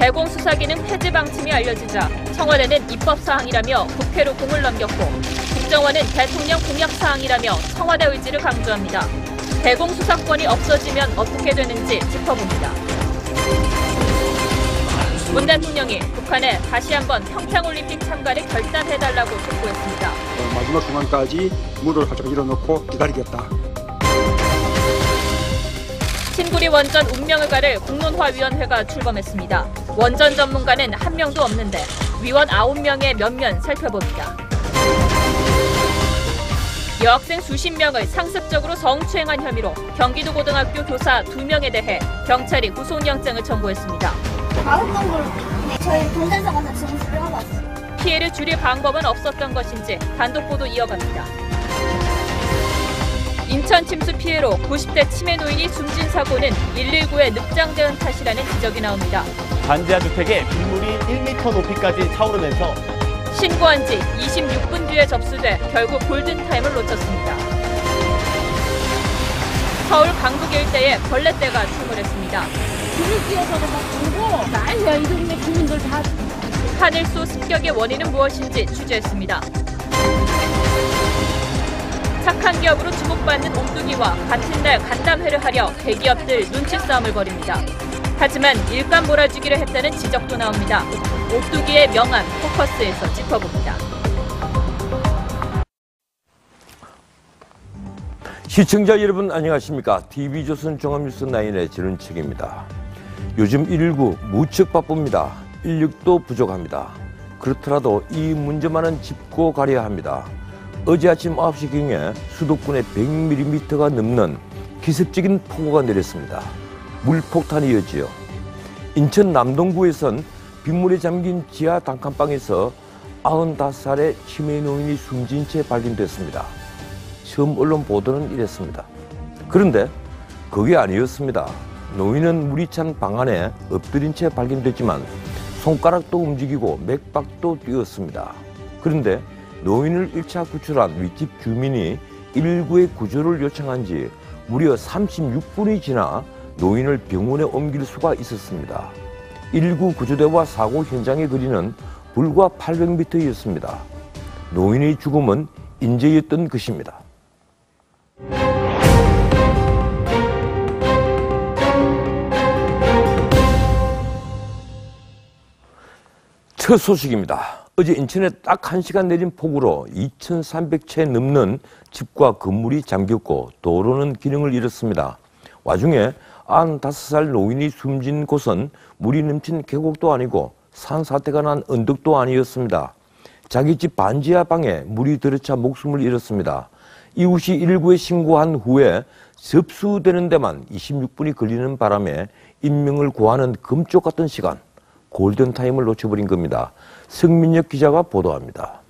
대공수사기능 폐지 방침이 알려지자 청와대는 입법사항이라며 국회로 공을 넘겼고 국정원은 대통령 공약사항이라며 청와대 의지를 강조합니다. 대공수사권이 없어지면 어떻게 되는지 짚어봅니다. 문 대통령이 북한에 다시 한번 평창올림픽 참가를 결단해달라고 촉구했습니다. 마지막 순간까지 물을 활짝 밀어넣고 기다리겠다. 신구리 원전 운명을 가를 공론화위원회가 출범했습니다. 원전 전문가는 한 명도 없는데 위원 9명의 면면 살펴봅니다. 여학생 수십 명을 상습적으로 성추행한 혐의로 경기도 고등학교 교사 2명에 대해 경찰이 구속영장을 청구했습니다. 마법동굴 저희 동전서 가서 증수를 하고 왔어요. 피해를 줄일 방법은 없었던 것인지 단독 보도 이어갑니다. 인천 침수 피해로 90대 치매 노인이 숨진 사고는 119의 늑장대응 탓이라는 지적이 나옵니다. 반지하 주택에 빗물이 1m 높이까지 차오르면서 신고한 지 26분 뒤에 접수돼 결국 골든타임을 놓쳤습니다. 서울 강북 일대에 벌레떼가 출몰했습니다. 불을 끼워서도 막 불고 난리야. 이 동네 주민들 다. 하늘소 습격의 원인은 무엇인지 취재했습니다. 착한 기업으로 주목받는 옹두기와 같은 날 간담회를 하려 대기업들 눈치 싸움을 벌입니다. 하지만 일감 몰아주기를 했다는 지적도 나옵니다. 옥두기의 명암 포커스에서 짚어봅니다. 시청자 여러분 안녕하십니까? TV조선 종합뉴스 9의 지른책입니다. 요즘 119 무척 바쁩니다. 인력도 부족합니다. 그렇더라도 이 문제만은 짚고 가려야 합니다. 어제 아침 9시경에 수도권에 100mm가 넘는 기습적인 폭우가 내렸습니다. 물폭탄이 이어지요. 인천 남동구에선 빗물에 잠긴 지하 단칸방에서 95살의 치매 노인이 숨진 채 발견됐습니다. 처음 언론 보도는 이랬습니다. 그런데 그게 아니었습니다. 노인은 물이 찬 방 안에 엎드린 채 발견됐지만 손가락도 움직이고 맥박도 뛰었습니다. 그런데 노인을 1차 구출한 윗집 주민이 119에 구조를 요청한 지 무려 36분이 지나 노인을 병원에 옮길 수가 있었습니다. 119 구조대와 사고 현장의 거리는 불과 800m였습니다. 노인의 죽음은 인재였던 것입니다. 첫 소식입니다. 어제 인천에 딱 1시간 내린 폭우로 2,300채 넘는 집과 건물이 잠겼고 도로는 기능을 잃었습니다. 와중에 95살 노인이 숨진 곳은 물이 넘친 계곡도 아니고 산사태가 난 언덕도 아니었습니다. 자기 집 반지하 방에 물이 들어차 목숨을 잃었습니다. 이웃이 119에 신고한 후에 접수되는 데만 26분이 걸리는 바람에 인명을 구하는 금쪽 같은 시간, 골든타임을 놓쳐버린 겁니다. 성민혁 기자가 보도합니다.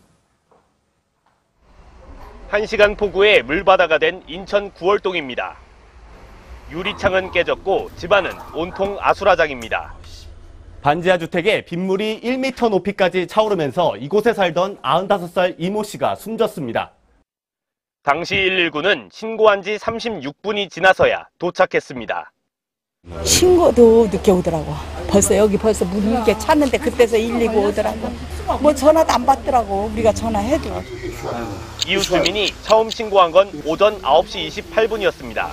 1시간 폭우에 물바다가 된 인천 구월동입니다. 유리창은 깨졌고 집안은 온통 아수라장입니다. 반지하 주택에 빗물이 1m 높이까지 차오르면서 이곳에 살던 95살 이모 씨가 숨졌습니다. 당시 119는 신고한 지 36분이 지나서야 도착했습니다. 신고도 늦게 오더라고. 벌써 물이 이렇게 찼는데 그때서 119 오더라고. 뭐 전화도 안 받더라고. 우리가 전화해도. 이웃 주민이 처음 신고한 건 오전 9시 28분이었습니다.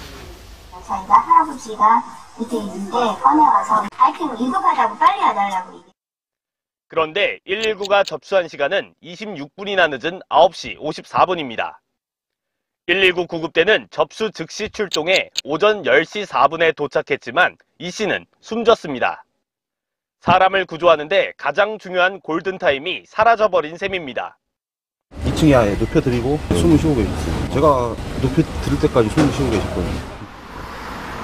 저희가 할아버지가 밑에 있는데 꺼내와서 아이템을 위급하다고 빨리 와달라고. 그런데 119가 접수한 시간은 26분이나 늦은 9시 54분입니다. 119 구급대는 접수 즉시 출동해 오전 10시 4분에 도착했지만 이 씨는 숨졌습니다. 사람을 구조하는데 가장 중요한 골든타임이 사라져버린 셈입니다. 2층에 아예 눕혀드리고 숨을 쉬고 계셨어요. 제가 눕혀드릴 때까지 숨을 쉬고 계셨거든요.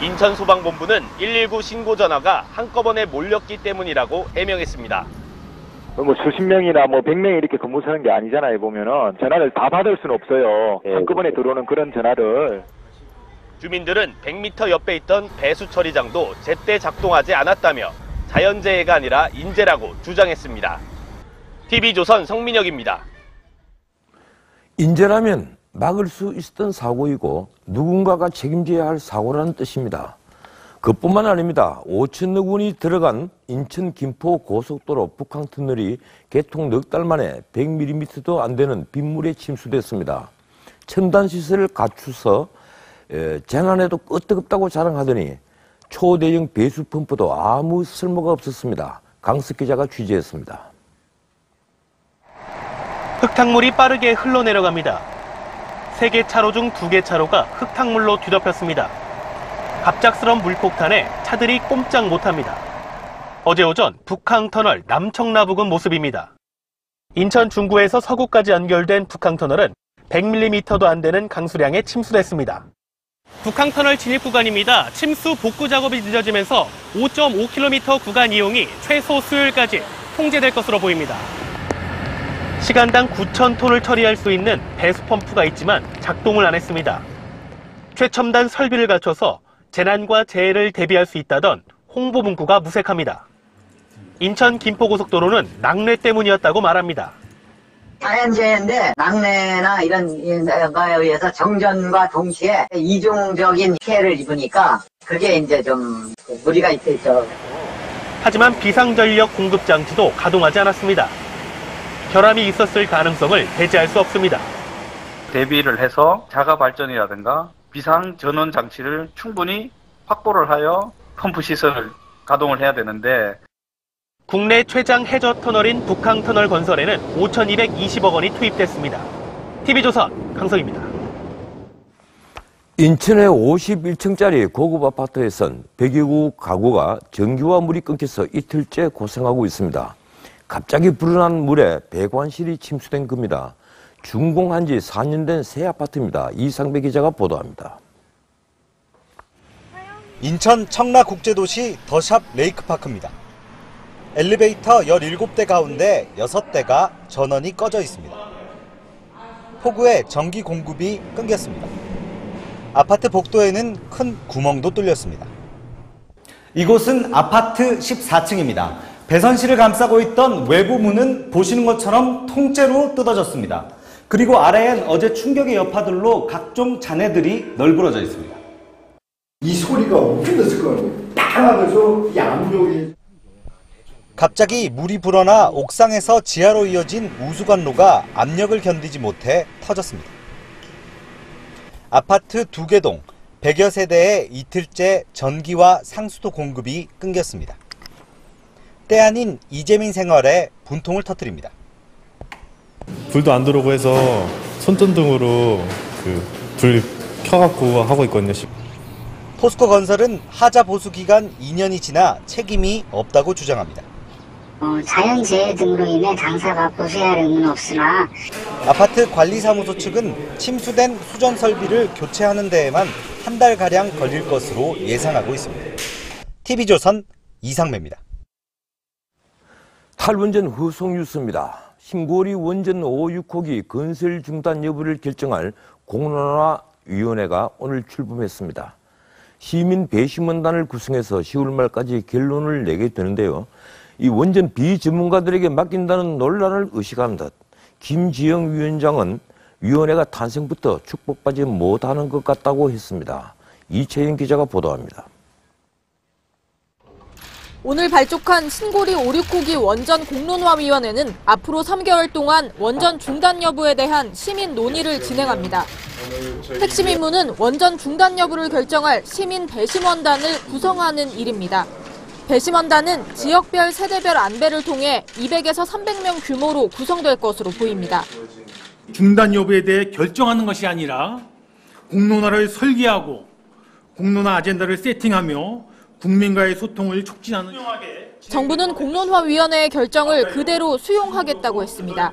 인천소방본부는 119 신고 전화가 한꺼번에 몰렸기 때문이라고 해명했습니다. 뭐 수십 명이나 뭐 100명이 이렇게 근무하는 게 아니잖아요. 보면은 전화를 다 받을 수는 없어요. 한꺼번에 들어오는 그런 전화를. 주민들은 100m 옆에 있던 배수 처리장도 제때 작동하지 않았다며 자연재해가 아니라 인재라고 주장했습니다. TV조선 성민혁입니다. 인재라면 막을 수 있었던 사고이고 누군가가 책임져야 할 사고라는 뜻입니다. 그뿐만 아닙니다. 5천억 원이 들어간 인천 김포 고속도로 북항터널이 개통 넉 달 만에 100mm도 안 되는 빗물에 침수됐습니다. 첨단 시설을 갖추서 재난에도 끄떡없다고 자랑하더니 초대형 배수 펌프도 아무 쓸모가 없었습니다. 강석 기자가 취재했습니다. 흙탕물이 빠르게 흘러내려갑니다. 3개 차로 중 2개 차로가 흙탕물로 뒤덮였습니다. 갑작스런 물폭탄에 차들이 꼼짝 못합니다. 어제 오전 북항터널 남청라 부근 모습입니다. 인천 중구에서 서구까지 연결된 북항터널은 100mm도 안 되는 강수량에 침수됐습니다. 북항터널 진입 구간입니다. 침수 복구 작업이 늦어지면서 5.5km 구간 이용이 최소 수요일까지 통제될 것으로 보입니다. 시간당 9,000톤을 처리할 수 있는 배수 펌프가 있지만 작동을 안 했습니다. 최첨단 설비를 갖춰서 재난과 재해를 대비할 수 있다던 홍보 문구가 무색합니다. 인천 김포고속도로는 낙뢰 때문이었다고 말합니다. 자연재해인데 낙뢰나 이런 거에 의해서 정전과 동시에 이중적인 피해를 입으니까 그게 이제 좀 무리가 있겠죠. 하지만 비상전력 공급 장치도 가동하지 않았습니다. 결함이 있었을 가능성을 배제할 수 없습니다. 대비를 해서 자가 발전이라든가 비상 전원 장치를 충분히 확보를 하여 펌프 시설을 가동을 해야 되는데 국내 최장 해저 터널인 북항터널 건설에는 5,220억 원이 투입됐습니다. TV조선 강석입니다. 인천의 51층짜리 고급 아파트에선 100여 가구가 전기와 물이 끊겨서 이틀째 고생하고 있습니다. 갑자기 불어난 물에 배관실이 침수된 겁니다. 준공한 지 4년 된 새 아파트입니다. 이상배 기자가 보도합니다. 인천 청라국제도시 더샵 레이크파크입니다. 엘리베이터 17대 가운데 6대가 전원이 꺼져 있습니다. 폭우에 전기 공급이 끊겼습니다. 아파트 복도에는 큰 구멍도 뚫렸습니다. 이곳은 아파트 14층입니다. 배선실을 감싸고 있던 외부 문은 보시는 것처럼 통째로 뜯어졌습니다. 그리고 아래엔 어제 충격의 여파들로 각종 잔해들이 널브러져 있습니다. 이 소리가 엄청 났을 거예요. 딱 하면서 이 압력이. 갑자기 물이 불어나 옥상에서 지하로 이어진 우수관로가 압력을 견디지 못해 터졌습니다. 아파트 2개 동 100여 세대에 이틀째 전기와 상수도 공급이 끊겼습니다. 때 아닌 이재민 생활에 분통을 터뜨립니다. 불도 안 들어오고 해서 손전등으로 불 켜갖고 하고 있거든요. 포스코 건설은 하자 보수 기간 2년이 지나 책임이 없다고 주장합니다. 자연재해 등으로 인해 당사가 보수해야 할 의무는 없으나 아파트 관리사무소 측은 침수된 수전 설비를 교체하는 데에만 한 달가량 걸릴 것으로 예상하고 있습니다. TV조선 이상매입니다. 탈원전 후속 뉴스입니다. 신고리 원전 5, 6호기 건설 중단 여부를 결정할 공론화위원회가 오늘 출범했습니다. 시민 배심원단을 구성해서 10월 말까지 결론을 내게 되는데요. 이 원전 비전문가들에게 맡긴다는 논란을 의식한 듯 김지영 위원장은 위원회가 탄생부터 축복받지 못하는 것 같다고 했습니다. 이채영 기자가 보도합니다. 오늘 발족한 신고리 5, 6호기 원전 공론화위원회는 앞으로 3개월 동안 원전 중단 여부에 대한 시민 논의를 진행합니다. 핵심 임무는 원전 중단 여부를 결정할 시민 배심원단을 구성하는 일입니다. 배심원단은 지역별 세대별 안배를 통해 200에서 300명 규모로 구성될 것으로 보입니다. 중단 여부에 대해 결정하는 것이 아니라 공론화를 설계하고 공론화 아젠다를 세팅하며 국민과의 소통을 촉진하는. 정부는 공론화위원회의 결정을 그대로 수용하겠다고 했습니다.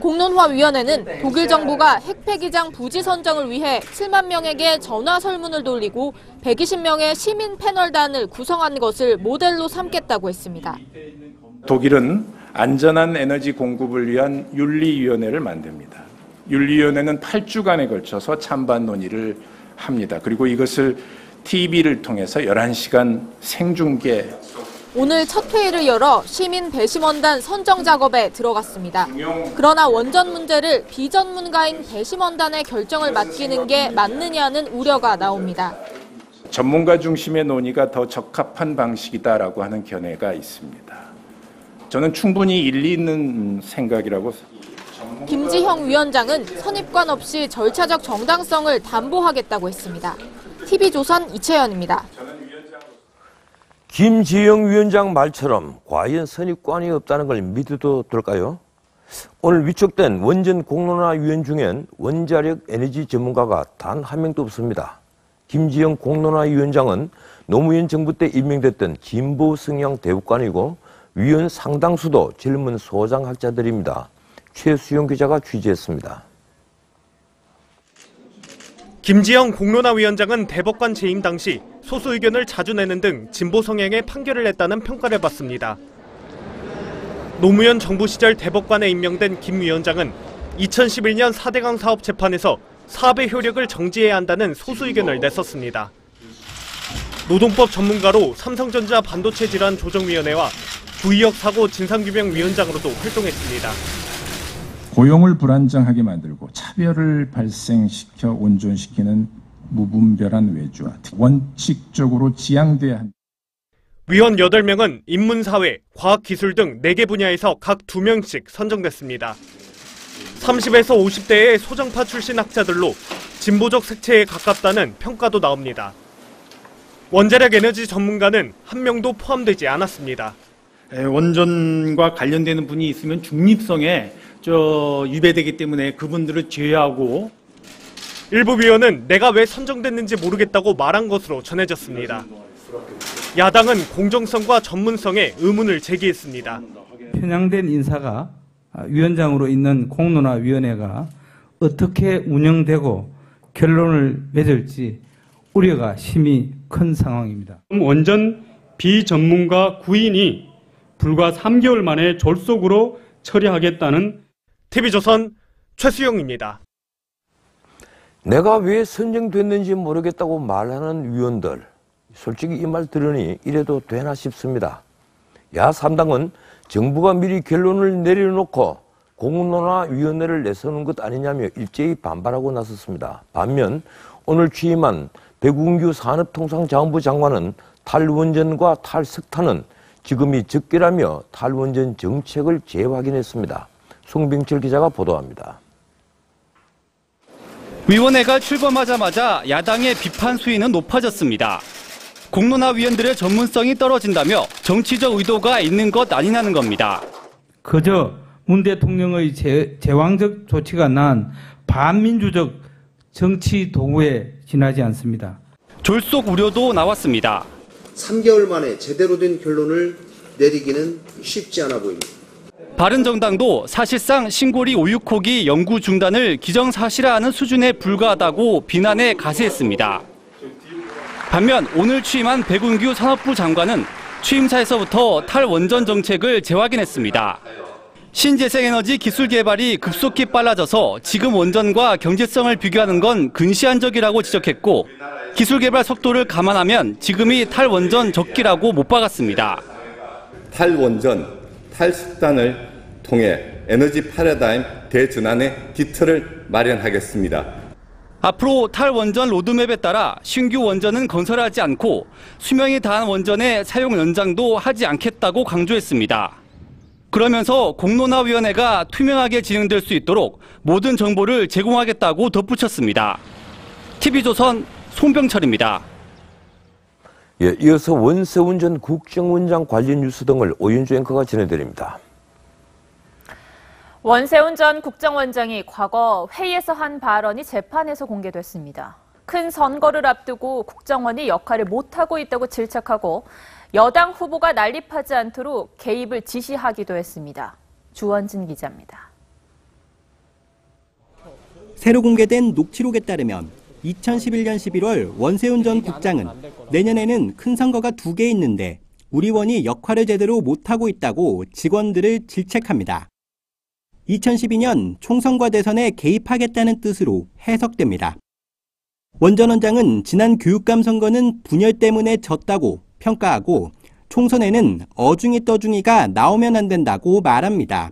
공론화위원회는 독일 정부가 핵폐기장 부지 선정을 위해 7만 명에게 전화 설문을 돌리고 120명의 시민 패널단을 구성한 것을 모델로 삼겠다고 했습니다. 독일은 안전한 에너지 공급을 위한 윤리위원회를 만듭니다. 윤리위원회는 8주간에 걸쳐서 찬반 논의를 합니다. 그리고 이것을 TV를 통해서 11시간 생중계. 오늘 첫 회의를 열어 시민 배심원단 선정 작업에 들어갔습니다. 그러나 원전 문제를 비전문가인 배심원단의 결정을 맡기는 게 맞느냐는 우려가 나옵니다. 전문가 중심의 논의가 더 적합한 방식이다라고 하는 견해가 있습니다. 저는 충분히 일리 있는 생각이라고. 김지형 위원장은 선입관 없이 절차적 정당성을 담보하겠다고 했습니다. TV조선 이채연입니다. 김지영 위원장 말처럼 과연 선입관이 없다는 걸 믿어도 될까요? 오늘 위촉된 원전 공론화위원 중엔 원자력 에너지 전문가가 단 한 명도 없습니다. 김지영 공론화위원장은 노무현 정부 때 임명됐던 진보 성향 대법관이고 위원 상당수도 젊은 소장학자들입니다. 최수영 기자가 취재했습니다. 김지영 공론화위원장은 대법관 재임 당시 소수 의견을 자주 내는 등 진보 성향의 판결을 냈다는 평가를 받습니다. 노무현 정부 시절 대법관에 임명된 김 위원장은 2011년 4대강 사업 재판에서 사업의 효력을 정지해야 한다는 소수 의견을 냈었습니다. 노동법 전문가로 삼성전자 반도체 질환 조정위원회와 구의역 사고 진상규명위원장으로도 활동했습니다. 고용을 불안정하게 만들고 차별을 발생시켜 온전시키는 무분별한 외주화, 원칙적으로 지양돼야 한다. 위원 8명은 인문사회, 과학기술 등 4개 분야에서 각 2명씩 선정됐습니다. 30에서 50대의 소정파 출신 학자들로 진보적 색채에 가깝다는 평가도 나옵니다. 원자력 에너지 전문가는 한 명도 포함되지 않았습니다. 원전과 관련되는 분이 있으면 중립성에 위배되기 때문에 그분들을 제외하고. 일부 위원은 내가 왜 선정됐는지 모르겠다고 말한 것으로 전해졌습니다. 야당은 공정성과 전문성에 의문을 제기했습니다. 편향된 인사가 위원장으로 있는 공론화위원회가 어떻게 운영되고 결론을 맺을지 우려가 심히 큰 상황입니다. 원전 비전문가 9인이 불과 3개월 만에 졸속으로 처리하겠다는 TV조선 최수영입니다. 내가 왜 선정됐는지 모르겠다고 말하는 위원들. 솔직히 이 말 들으니 이래도 되나 싶습니다. 야3당은 정부가 미리 결론을 내려놓고 공론화위원회를 내세우는 것 아니냐며 일제히 반발하고 나섰습니다. 반면 오늘 취임한 백운규 산업통상자원부 장관은 탈원전과 탈석탄은 지금이 적기라며 탈원전 정책을 재확인했습니다. 송병철 기자가 보도합니다. 위원회가 출범하자마자 야당의 비판 수위는 높아졌습니다. 공론화위원들의 전문성이 떨어진다며 정치적 의도가 있는 것 아니냐는 겁니다. 그저 문 대통령의 제왕적 조치가 난 반민주적 정치 도구에 지나지 않습니다. 졸속 우려도 나왔습니다. 3개월 만에 제대로 된 결론을 내리기는 쉽지 않아 보입니다. 바른정당도 사실상 신고리 오육호기 연구 중단을 기정사실화하는 수준에 불과하다고 비난에 가세했습니다. 반면 오늘 취임한 백운규 산업부 장관은 취임사에서부터 탈원전 정책을 재확인했습니다. 신재생에너지 기술 개발이 급속히 빨라져서 지금 원전과 경제성을 비교하는 건 근시안적이라고 지적했고 기술 개발 속도를 감안하면 지금이 탈원전 적기라고 못 박았습니다. 탈원전, 탈석탄을 통해 에너지 패러다임 대전환의 기틀을 마련하겠습니다. 앞으로 탈원전 로드맵에 따라 신규 원전은 건설하지 않고 수명이 다한 원전의 사용 연장도 하지 않겠다고 강조했습니다. 그러면서 공론화위원회가 투명하게 진행될 수 있도록 모든 정보를 제공하겠다고 덧붙였습니다. TV조선 송병철입니다. 예, 이어서 원세훈 전 국정원장 관련 뉴스 등을 오윤주 앵커가 전해드립니다. 원세훈 전 국정원장이 과거 회의에서 한 발언이 재판에서 공개됐습니다. 큰 선거를 앞두고 국정원이 역할을 못하고 있다고 질책하고 여당 후보가 난립하지 않도록 개입을 지시하기도 했습니다. 주원진 기자입니다. 새로 공개된 녹취록에 따르면 2011년 11월 원세훈 전 국장은 내년에는 큰 선거가 2개 있는데 우리 원이 역할을 제대로 못하고 있다고 직원들을 질책합니다. 2012년 총선과 대선에 개입하겠다는 뜻으로 해석됩니다. 원 전 원장은 지난 교육감 선거는 분열 때문에 졌다고 평가하고 총선에는 어중이 떠중이가 나오면 안 된다고 말합니다.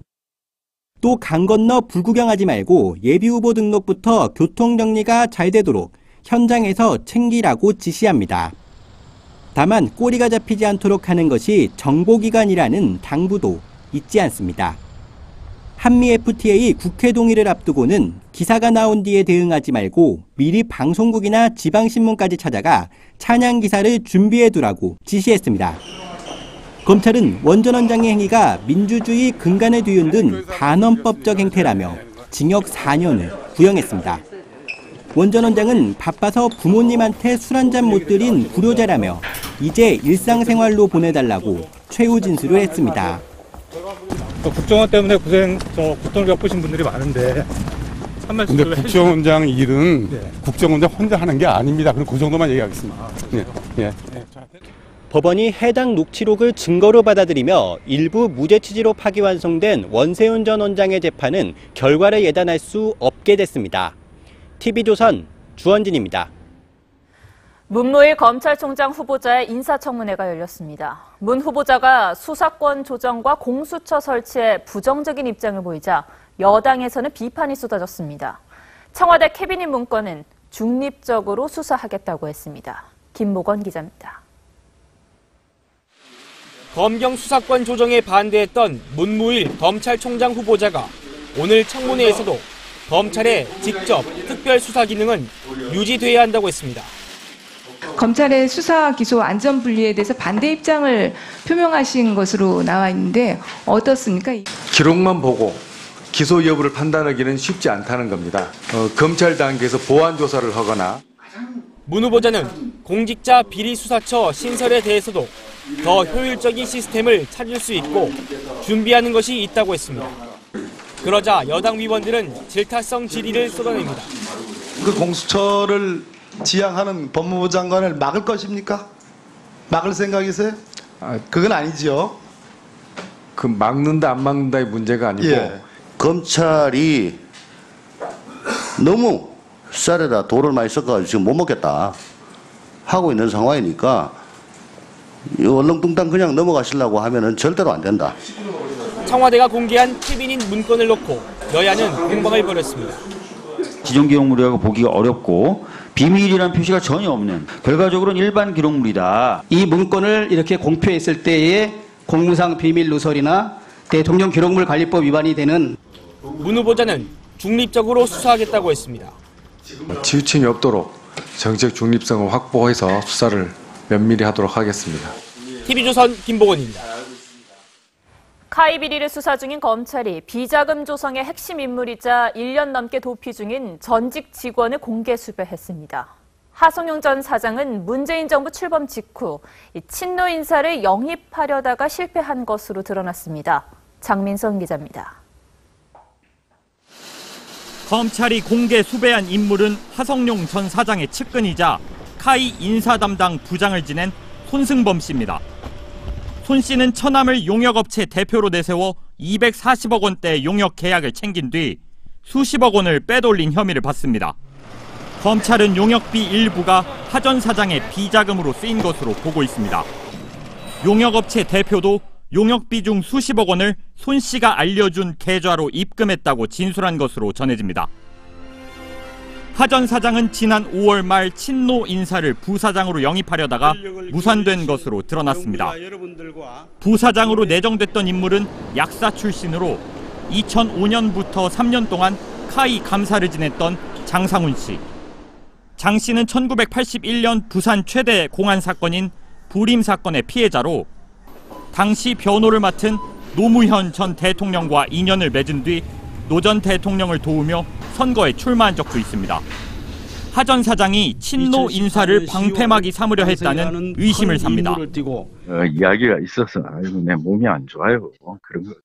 또 강 건너 불구경하지 말고 예비후보 등록부터 교통정리가 잘 되도록 현장에서 챙기라고 지시합니다. 다만 꼬리가 잡히지 않도록 하는 것이 정보기관이라는 당부도 잊지 않습니다. 한미 FTA 국회 동의를 앞두고는 기사가 나온 뒤에 대응하지 말고 미리 방송국이나 지방신문까지 찾아가 찬양 기사를 준비해두라고 지시했습니다. 검찰은 원전 원장의 행위가 민주주의 근간을 뒤흔든 반헌법적 행태라며 징역 4년을 구형했습니다. 원전 원장은 바빠서 부모님한테 술 한잔 못 드린 불효자라며 이제 일상생활로 보내달라고 최후 진술을 했습니다. 국정원 때문에 고통을 겪으신 분들이 많은데 근데 국정원장 일은 국정원장 혼자 하는 게 아닙니다. 그럼 그 정도만 얘기하겠습니다. 예. 법원이 해당 녹취록을 증거로 받아들이며 일부 무죄 취지로 파기환송된 원세훈 전 원장의 재판은 결과를 예단할 수 없게 됐습니다. TV조선 주원진입니다. 문무일 검찰총장 후보자의 인사청문회가 열렸습니다. 문 후보자가 수사권 조정과 공수처 설치에 부정적인 입장을 보이자 여당에서는 비판이 쏟아졌습니다. 청와대 캐비닛 문건은 중립적으로 수사하겠다고 했습니다. 김모건 기자입니다. 검경 수사권 조정에 반대했던 문무일 검찰총장 후보자가 오늘 청문회에서도 검찰의 직접 특별수사 기능은 유지돼야 한다고 했습니다. 검찰의 수사 기소 안전 분리에 대해서 반대 입장을 표명하신 것으로 나와 있는데 어떻습니까? 기록만 보고 기소 여부를 판단하기는 쉽지 않다는 겁니다. 검찰 단계에서 보완 조사를 하거나 문 후보자는 공직자 비리수사처 신설에 대해서도 더 효율적인 시스템을 찾을 수 있고 준비하는 것이 있다고 했습니다. 그러자 여당 위원들은 질타성 질의를 쏟아냅니다. 그 공수처를 지향하는 법무부 장관을 막을 것입니까? 막을 생각이세요? 그건 아니죠. 그 막는다 안 막는다의 문제가 아니고 검찰이 너무 쌀에다 돌을 많이 섞어가지고 지금 못 먹겠다 하고 있는 상황이니까 얼렁뚱땅 그냥 넘어가시려고 하면은 절대로 안 된다. 청와대가 공개한 캐비닛 문건을 놓고 여야는 공방을 벌였습니다. 지정기록물이라고 보기가 어렵고 비밀이라는 표시가 전혀 없는 결과적으로는 일반 기록물이다. 이 문건을 이렇게 공표했을 때에 공무상 비밀 누설이나 대통령 기록물 관리법 위반이 되는 문 후보자는 중립적으로 수사하겠다고 했습니다. 치우침이 없도록 정책 중립성을 확보해서 수사를 면밀히 하도록 하겠습니다. TV조선 김보건입니다. 카이 비리를 수사 중인 검찰이 비자금 조성의 핵심 인물이자 1년 넘게 도피 중인 전직 직원을 공개 수배했습니다. 하성룡 전 사장은 문재인 정부 출범 직후 친노 인사를 영입하려다가 실패한 것으로 드러났습니다. 장민성 기자입니다. 검찰이 공개 수배한 인물은 하성룡 전 사장의 측근이자 카이 인사 담당 부장을 지낸 손승범 씨입니다. 손 씨는 처남을 용역업체 대표로 내세워 240억 원대 용역 계약을 챙긴 뒤 수십억 원을 빼돌린 혐의를 받습니다. 검찰은 용역비 일부가 하 전 사장의 비자금으로 쓰인 것으로 보고 있습니다. 용역업체 대표도 용역비 중 수십억 원을 손 씨가 알려준 계좌로 입금했다고 진술한 것으로 전해집니다. 하 전 사장은 지난 5월 말 친노 인사를 부사장으로 영입하려다가 무산된 것으로 드러났습니다. 부사장으로 내정됐던 인물은 약사 출신으로 2005년부터 3년 동안 카이 감사를 지냈던 장상훈 씨. 장 씨는 1981년 부산 최대 공안 사건인 불임 사건의 피해자로 당시 변호를 맡은 노무현 전 대통령과 인연을 맺은 뒤 노 전 대통령을 도우며 선거에 출마한 적도 있습니다. 하 전 사장이 친노 인사를 방패막이 삼으려 했다는 의심을 삽니다. 이야기가 있어서 아이고 내 몸이 안 좋아요. 그런 거죠.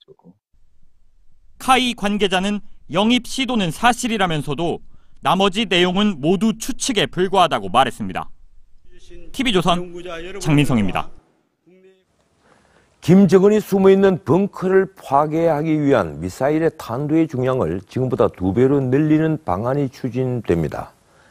카이 관계자는 영입 시도는 사실이라면서도 나머지 내용은 모두 추측에 불과하다고 말했습니다. TV조선 장민성입니다. 김정은이 숨어있는 벙커를 파괴하기 위한 미사일의 탄두의 중량을 지금보다 2배로 늘리는 방안이 추진됩니다.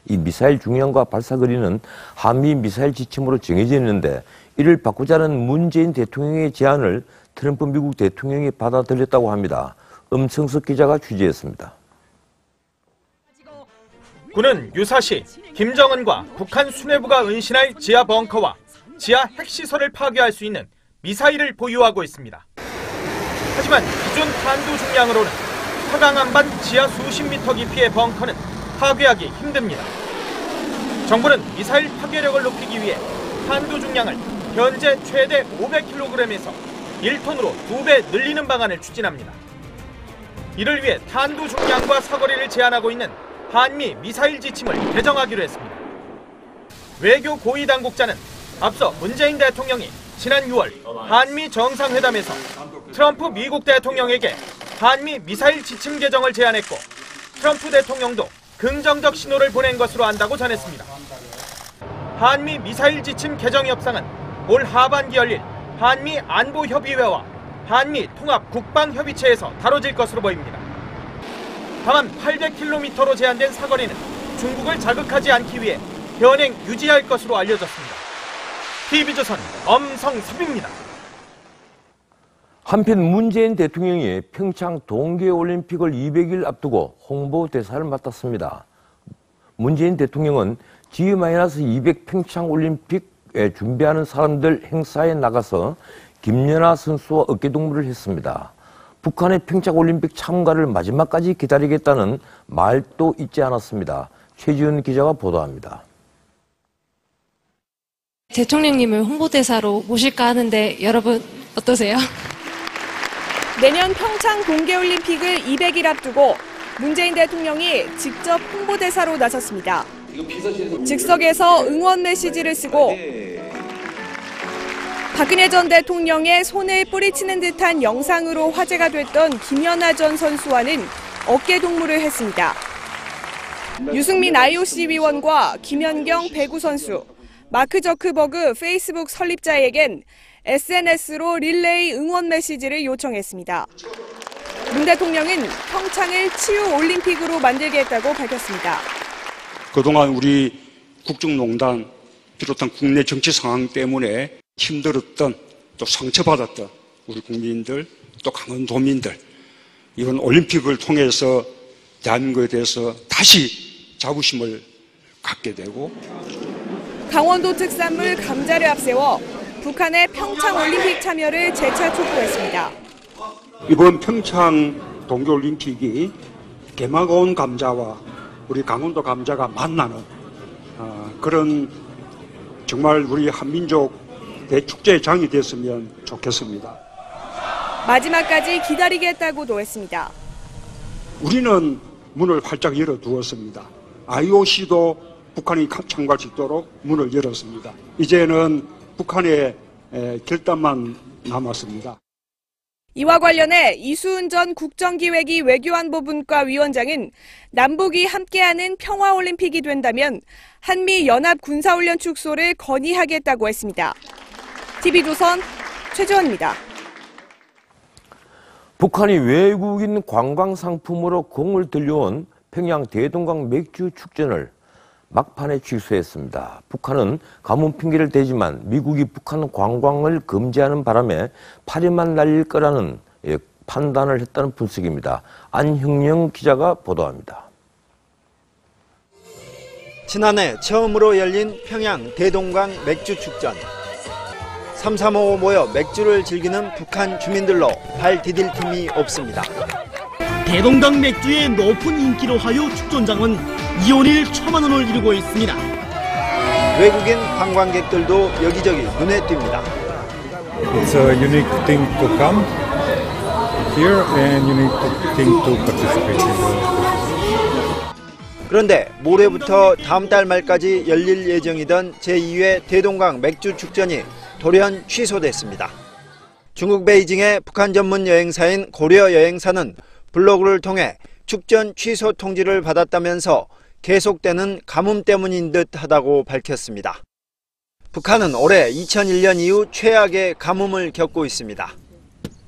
이 미사일 중량과 발사거리는 한미 미사일 지침으로 정해져 있는데 이를 바꾸자는 문재인 대통령의 제안을 트럼프 미국 대통령이 받아들였다고 합니다. 엄청석 기자가 취재했습니다. 군은 유사시 김정은과 북한 수뇌부가 은신할 지하 벙커와 지하 핵시설을 파괴할 수 있는 미사일을 보유하고 있습니다. 하지만 기존 탄두 중량으로는 서강 한반 지하 수십 미터 깊이의 벙커는 파괴하기 힘듭니다. 정부는 미사일 파괴력을 높이기 위해 탄두 중량을 현재 최대 500kg에서 1톤으로 2배 늘리는 방안을 추진합니다. 이를 위해 탄두 중량과 사거리를 제한하고 있는 한미 미사일 지침을 개정하기로 했습니다. 외교 고위 당국자는 앞서 문재인 대통령이 지난 6월 한미 정상회담에서 트럼프 미국 대통령에게 한미 미사일 지침 개정을 제안했고 트럼프 대통령도 긍정적 신호를 보낸 것으로 안다고 전했습니다. 한미 미사일 지침 개정 협상은 올 하반기 열릴 한미 안보협의회와 한미 통합 국방협의체에서 다뤄질 것으로 보입니다. 다만 800km로 제한된 사거리는 중국을 자극하지 않기 위해 현행 유지할 것으로 알려졌습니다. TV조선 엄성섭입니다. 한편 문재인 대통령이 평창 동계올림픽을 200일 앞두고 홍보대사를 맡았습니다. 문재인 대통령은 G-200 평창올림픽에 준비하는 사람들 행사에 나가서 김연아 선수와 어깨동무를 했습니다. 북한의 평창올림픽 참가를 마지막까지 기다리겠다는 말도 잊지 않았습니다. 최지은 기자가 보도합니다. 대통령님을 홍보대사로 모실까 하는데 여러분 어떠세요? 내년 평창 동계올림픽을 200일 앞두고 문재인 대통령이 직접 홍보대사로 나섰습니다. 즉석에서 응원 메시지를 쓰고 박근혜 전 대통령의 손을 뿌리치는 듯한 영상으로 화제가 됐던 김연아 전 선수와는 어깨 동무를 했습니다. 유승민 IOC 위원과 김연경 배구 선수, 마크 저크버그 페이스북 설립자에겐 SNS로 릴레이 응원 메시지를 요청했습니다. 문 대통령은 평창을 치유 올림픽으로 만들겠다고 밝혔습니다. 그동안 우리 국정농단 비롯한 국내 정치 상황 때문에 힘들었던 또 상처받았던 우리 국민들 또 강원도민들 이번 올림픽을 통해서 대한민국에 대해서 다시 자부심을 갖게 되고 강원도 특산물 감자를 앞세워 북한의 평창 올림픽 참여를 재차 촉구했습니다. 이번 평창 동계올림픽이 개마고온 감자와 우리 강원도 감자가 만나는 그런 정말 우리 한민족 대축제장이 됐으면 좋겠습니다. 마지막까지 기다리겠다고도 했습니다. 우리는 문을 활짝 열어두었습니다. IOC도 북한이 참가할 수 있도록 문을 열었습니다. 이제는 북한의 결단만 남았습니다. 이와 관련해 이수은 전 국정기획위 외교안보분과 위원장은 남북이 함께하는 평화올림픽이 된다면 한미연합 군사훈련 축소를 건의하겠다고 했습니다. TV조선 최지원입니다. 북한이 외국인 관광상품으로 공을 들여온 평양 대동강 맥주 축전을 막판에 취소했습니다. 북한은 가뭄 핑계를 대지만 미국이 북한 관광을 금지하는 바람에 파리만 날릴 거라는 판단을 했다는 분석입니다. 안형영 기자가 보도합니다. 지난해 처음으로 열린 평양 대동강 맥주 축전. 삼삼오오 모여 맥주를 즐기는 북한 주민들로 발 디딜 틈이 없습니다. 대동강 맥주의 높은 인기로 하여 축전장은 이온일 1,000만 원을 이루고 있습니다. 외국인 관광객들도 여기저기 눈에 띕니다. It's a unique thing to come here and unique thing to participate in the 그런데 모레부터 다음 달 말까지 열릴 예정이던 제2회 대동강 맥주 축전이 돌연 취소됐습니다. 중국 베이징의 북한 전문 여행사인 고려 여행사는 블로그를 통해 축전 취소 통지를 받았다면서 계속되는 가뭄 때문인 듯하다고 밝혔습니다. 북한은 올해 2001년 이후 최악의 가뭄을 겪고 있습니다.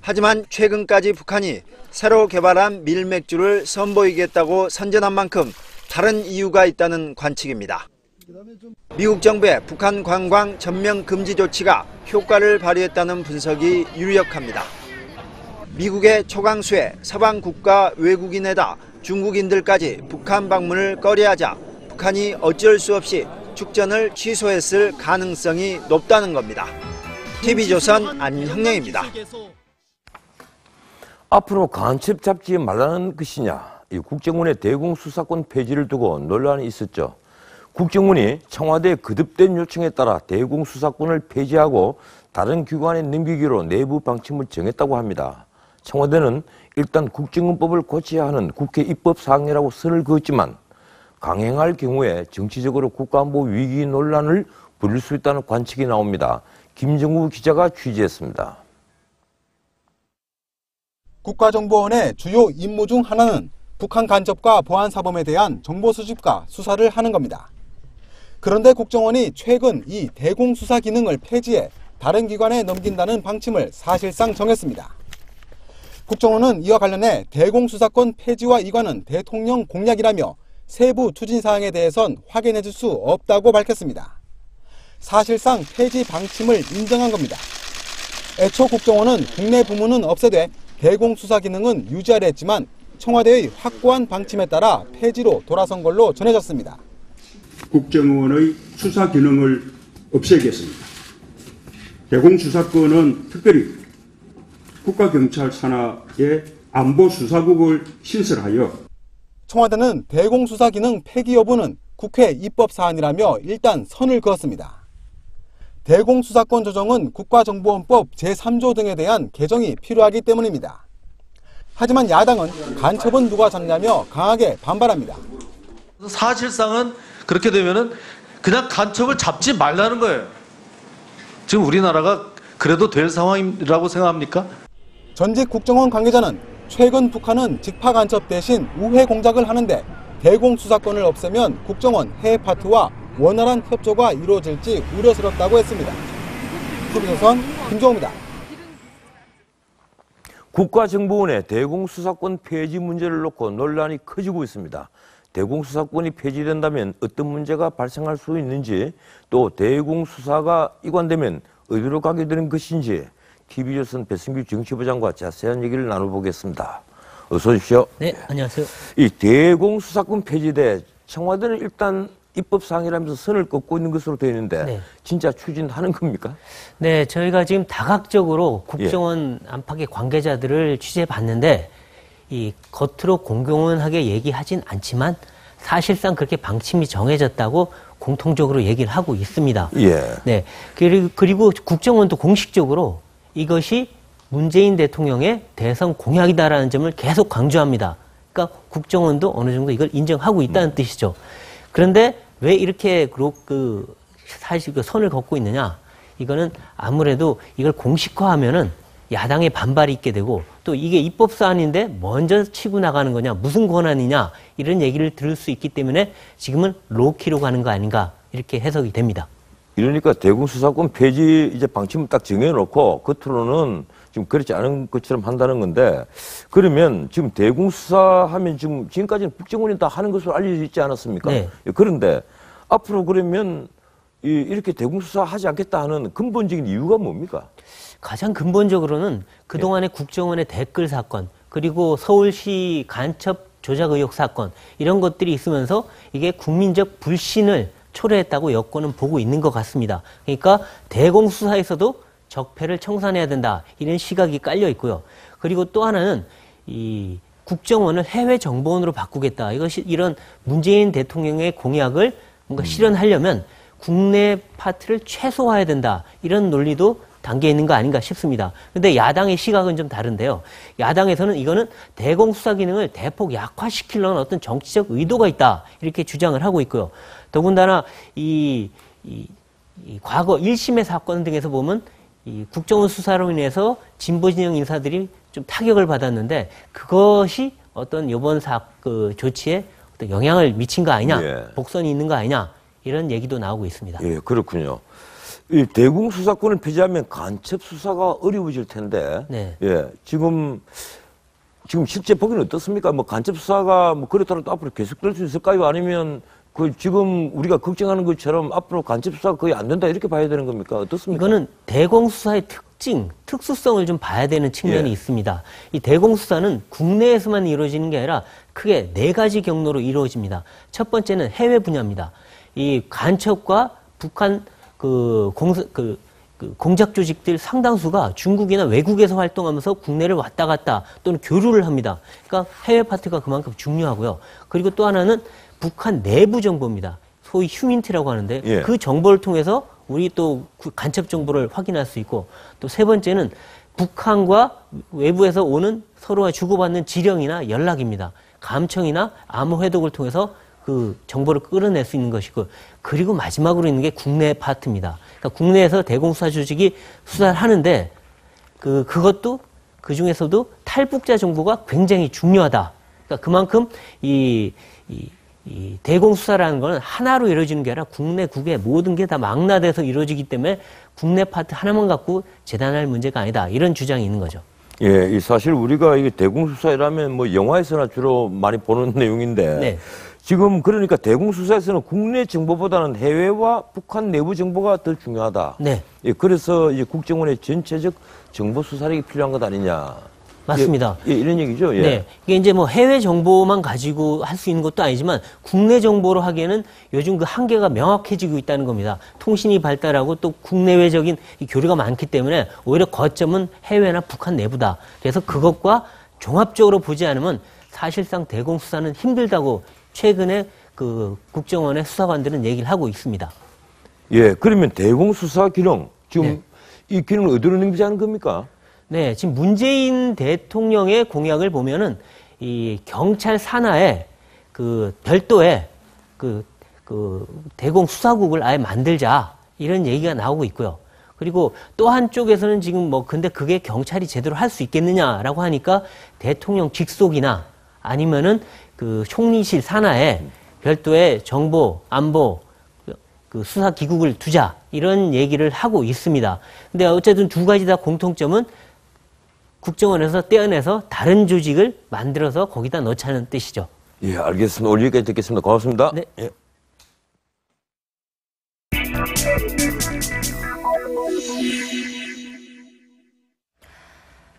하지만 최근까지 북한이 새로 개발한 밀맥주를 선보이겠다고 선전한 만큼 다른 이유가 있다는 관측입니다. 미국 정부의 북한 관광 전면 금지 조치가 효과를 발휘했다는 분석이 유력합니다. 미국의 초강수에 서방 국가 외국인에다 중국인들까지 북한 방문을 꺼려하자 북한이 어쩔 수 없이 축전을 취소했을 가능성이 높다는 겁니다. TV조선 안형령입니다. 앞으로 간첩 잡지 말라는 것이냐, 이 국정원의 대공수사권 폐지를 두고 논란이 있었죠. 국정원이 청와대의 거듭된 요청에 따라 대공수사권을 폐지하고 다른 기관에 넘기기로 내부 방침을 정했다고 합니다. 청와대는 일단 국정원법을 고쳐야 하는 국회 입법 사항이라고 선을 그었지만 강행할 경우에 정치적으로 국가안보 위기 논란을 부릴 수 있다는 관측이 나옵니다. 김정우 기자가 취재했습니다. 국가정보원의 주요 임무 중 하나는 북한 간첩과 보안 사범에 대한 정보 수집과 수사를 하는 겁니다. 그런데 국정원이 최근 이 대공수사 기능을 폐지해 다른 기관에 넘긴다는 방침을 사실상 정했습니다. 국정원은 이와 관련해 대공수사권 폐지와 이관은 대통령 공약이라며 세부 추진 사항에 대해선 확인해 줄 수 없다고 밝혔습니다. 사실상 폐지 방침을 인정한 겁니다. 애초 국정원은 국내 부문은 없애되 대공수사 기능은 유지하려 했지만 청와대의 확고한 방침에 따라 폐지로 돌아선 걸로 전해졌습니다. 국정원의 수사 기능을 없애겠습니다. 대공수사권은 특별히 국가경찰 산하의 안보수사국을 신설하여 청와대는 대공수사 기능 폐기 여부는 국회 입법 사안이라며 일단 선을 그었습니다. 대공수사권 조정은 국가정보원법 제3조 등에 대한 개정이 필요하기 때문입니다. 하지만 야당은 간첩은 누가 잡냐며 강하게 반발합니다. 사실상은 그렇게 되면은 그냥 간첩을 잡지 말라는 거예요. 지금 우리나라가 그래도 될 상황이라고 생각합니까? 전직 국정원 관계자는 최근 북한은 직파 간첩 대신 우회 공작을 하는데 대공수사권을 없애면 국정원 해외 파트와 원활한 협조가 이루어질지 우려스럽다고 했습니다. TV조선 김종우입니다. 국가정보원의 대공수사권 폐지 문제를 놓고 논란이 커지고 있습니다. 대공수사권이 폐지된다면 어떤 문제가 발생할 수 있는지, 또 대공수사가 이관되면 어디로 가게 되는 것인지 TV조선 배승규 정치부장과 자세한 얘기를 나눠보겠습니다. 어서 오십시오. 네, 안녕하세요. 이 대공수사권 폐지돼 청와대는 일단 입법사항이라면서 선을 긋고 있는 것으로 되어 있는데 네. 진짜 추진하는 겁니까? 네, 저희가 지금 다각적으로 국정원 안팎의 관계자들을 취재해봤는데 이 겉으로 공공연하게 얘기하진 않지만 사실상 그렇게 방침이 정해졌다고 공통적으로 얘기를 하고 있습니다. 예. 네, 그리고 국정원도 공식적으로 이것이 문재인 대통령의 대선 공약이다라는 점을 계속 강조합니다. 그러니까 국정원도 어느 정도 이걸 인정하고 있다는 뜻이죠. 그런데 왜 이렇게 사실 선을 긋고 있느냐? 이거는 아무래도 이걸 공식화하면은 야당의 반발이 있게 되고 또 이게 입법 사안인데 먼저 치고 나가는 거냐, 무슨 권한이냐 이런 얘기를 들을 수 있기 때문에 지금은 로키로 가는 거 아닌가 이렇게 해석이 됩니다. 이러니까 대공수사권 폐지 이제 방침을 딱 정해놓고 겉으로는 지금 그렇지 않은 것처럼 한다는 건데, 그러면 지금 대공수사하면 지금까지는 국정원이 다 하는 것으로 알려져 있지 않았습니까? 네. 그런데 앞으로 그러면 이렇게 대공수사 하지 않겠다 하는 근본적인 이유가 뭡니까? 가장 근본적으로는 그동안의 국정원의 댓글 사건, 그리고 서울시 간첩 조작 의혹 사건 이런 것들이 있으면서 이게 국민적 불신을 초래했다고 여권은 보고 있는 것 같습니다. 그러니까 대공수사에서도 적폐를 청산해야 된다 이런 시각이 깔려 있고요. 그리고 또 하나는 이 국정원을 해외 정보원으로 바꾸겠다. 이것이 이런 문재인 대통령의 공약을 뭔가 실현하려면 국내 파트를 최소화해야 된다. 이런 논리도 담겨 있는 거 아닌가 싶습니다. 근데 야당의 시각은 좀 다른데요. 야당에서는 이거는 대공수사 기능을 대폭 약화시키려는 어떤 정치적 의도가 있다. 이렇게 주장을 하고 있고요. 더군다나 이 과거 1심의 사건 등에서 보면 이 국정원 수사로 인해서 진보 진영 인사들이 좀 타격을 받았는데 그것이 어떤 이번 조치에 어떤 영향을 미친 거 아니냐, 복선이 있는 거 아니냐 이런 얘기도 나오고 있습니다. 예, 그렇군요. 이 대공수사권을 폐지하면 간첩 수사가 어려워질 텐데, 네. 예, 지금 실제 보기는 어떻습니까? 간첩 수사가 그렇더라도 앞으로 계속될 수 있을까요? 아니면 지금 우리가 걱정하는 것처럼 앞으로 간첩 수사가 거의 안 된다 이렇게 봐야 되는 겁니까? 어떻습니까? 이거는 대공수사의 특수성을 좀 봐야 되는 측면이 있습니다. 이 대공수사는 국내에서만 이루어지는 게 아니라 크게 4가지 경로로 이루어집니다. 첫 번째는 해외 분야입니다. 이 간첩과 북한 공작 조직들 상당수가 중국이나 외국에서 활동하면서 국내를 왔다 갔다 또는 교류를 합니다. 그러니까 해외 파트가 그만큼 중요하고요. 그리고 또 하나는 북한 내부 정보입니다. 소위 휴민트라고 하는데 그 정보를 통해서 우리 또 간첩 정보를 확인할 수 있고, 또 세 번째는 북한과 외부에서 오는 서로가 주고받는 지령이나 연락입니다. 감청이나 암호 회독을 통해서 그 정보를 끌어낼 수 있는 것이고, 그리고 마지막으로 있는 게 국내 파트입니다. 그러니까 국내에서 대공수사 조직이 수사를 하는데 그것도 그 중에서도 탈북자 정보가 굉장히 중요하다. 그러니까 그만큼 이 대공수사라는 거는 하나로 이루어지는 게 아니라 국내 국외 모든 게 다 망라돼서 이루어지기 때문에 국내 파트 하나만 갖고 재단할 문제가 아니다. 이런 주장이 있는 거죠. 예, 사실 우리가 이게 대공수사라면 뭐 영화에서나 주로 많이 보는 내용인데 지금 그러니까 대공수사에서는 국내 정보보다는 해외와 북한 내부 정보가 더 중요하다. 네. 예, 그래서 이제 국정원의 전체적 정보 수사력이 필요한 것 아니냐. 맞습니다. 예, 이런 얘기죠. 예. 네. 이게 이제 뭐 해외 정보만 가지고 할 수 있는 것도 아니지만 국내 정보로 하기에는 요즘 그 한계가 명확해지고 있다는 겁니다. 통신이 발달하고 또 국내외적인 이 교류가 많기 때문에 오히려 거점은 해외나 북한 내부다. 그래서 그것과 종합적으로 보지 않으면 사실상 대공수사는 힘들다고 최근에 그 국정원의 수사관들은 얘기를 하고 있습니다. 예, 그러면 대공수사 기능, 지금 이 기능을 어디로 넘기자는 겁니까? 네, 지금 문재인 대통령의 공약을 보면은 이 경찰 산하에 그 별도의 그 대공수사국을 아예 만들자 이런 얘기가 나오고 있고요. 그리고 또 한쪽에서는 지금 뭐 근데 그게 경찰이 제대로 할 수 있겠느냐라고 하니까 대통령 직속이나 아니면은 그 총리실 산하에 별도의 정보, 안보, 그 수사 기국을 두자 이런 얘기를 하고 있습니다. 근데 어쨌든 두 가지 다 공통점은 국정원에서 떼어내서 다른 조직을 만들어서 거기다 넣자는 뜻이죠. 예, 알겠습니다. 오늘 여기까지 듣겠습니다. 고맙습니다. 네. 예.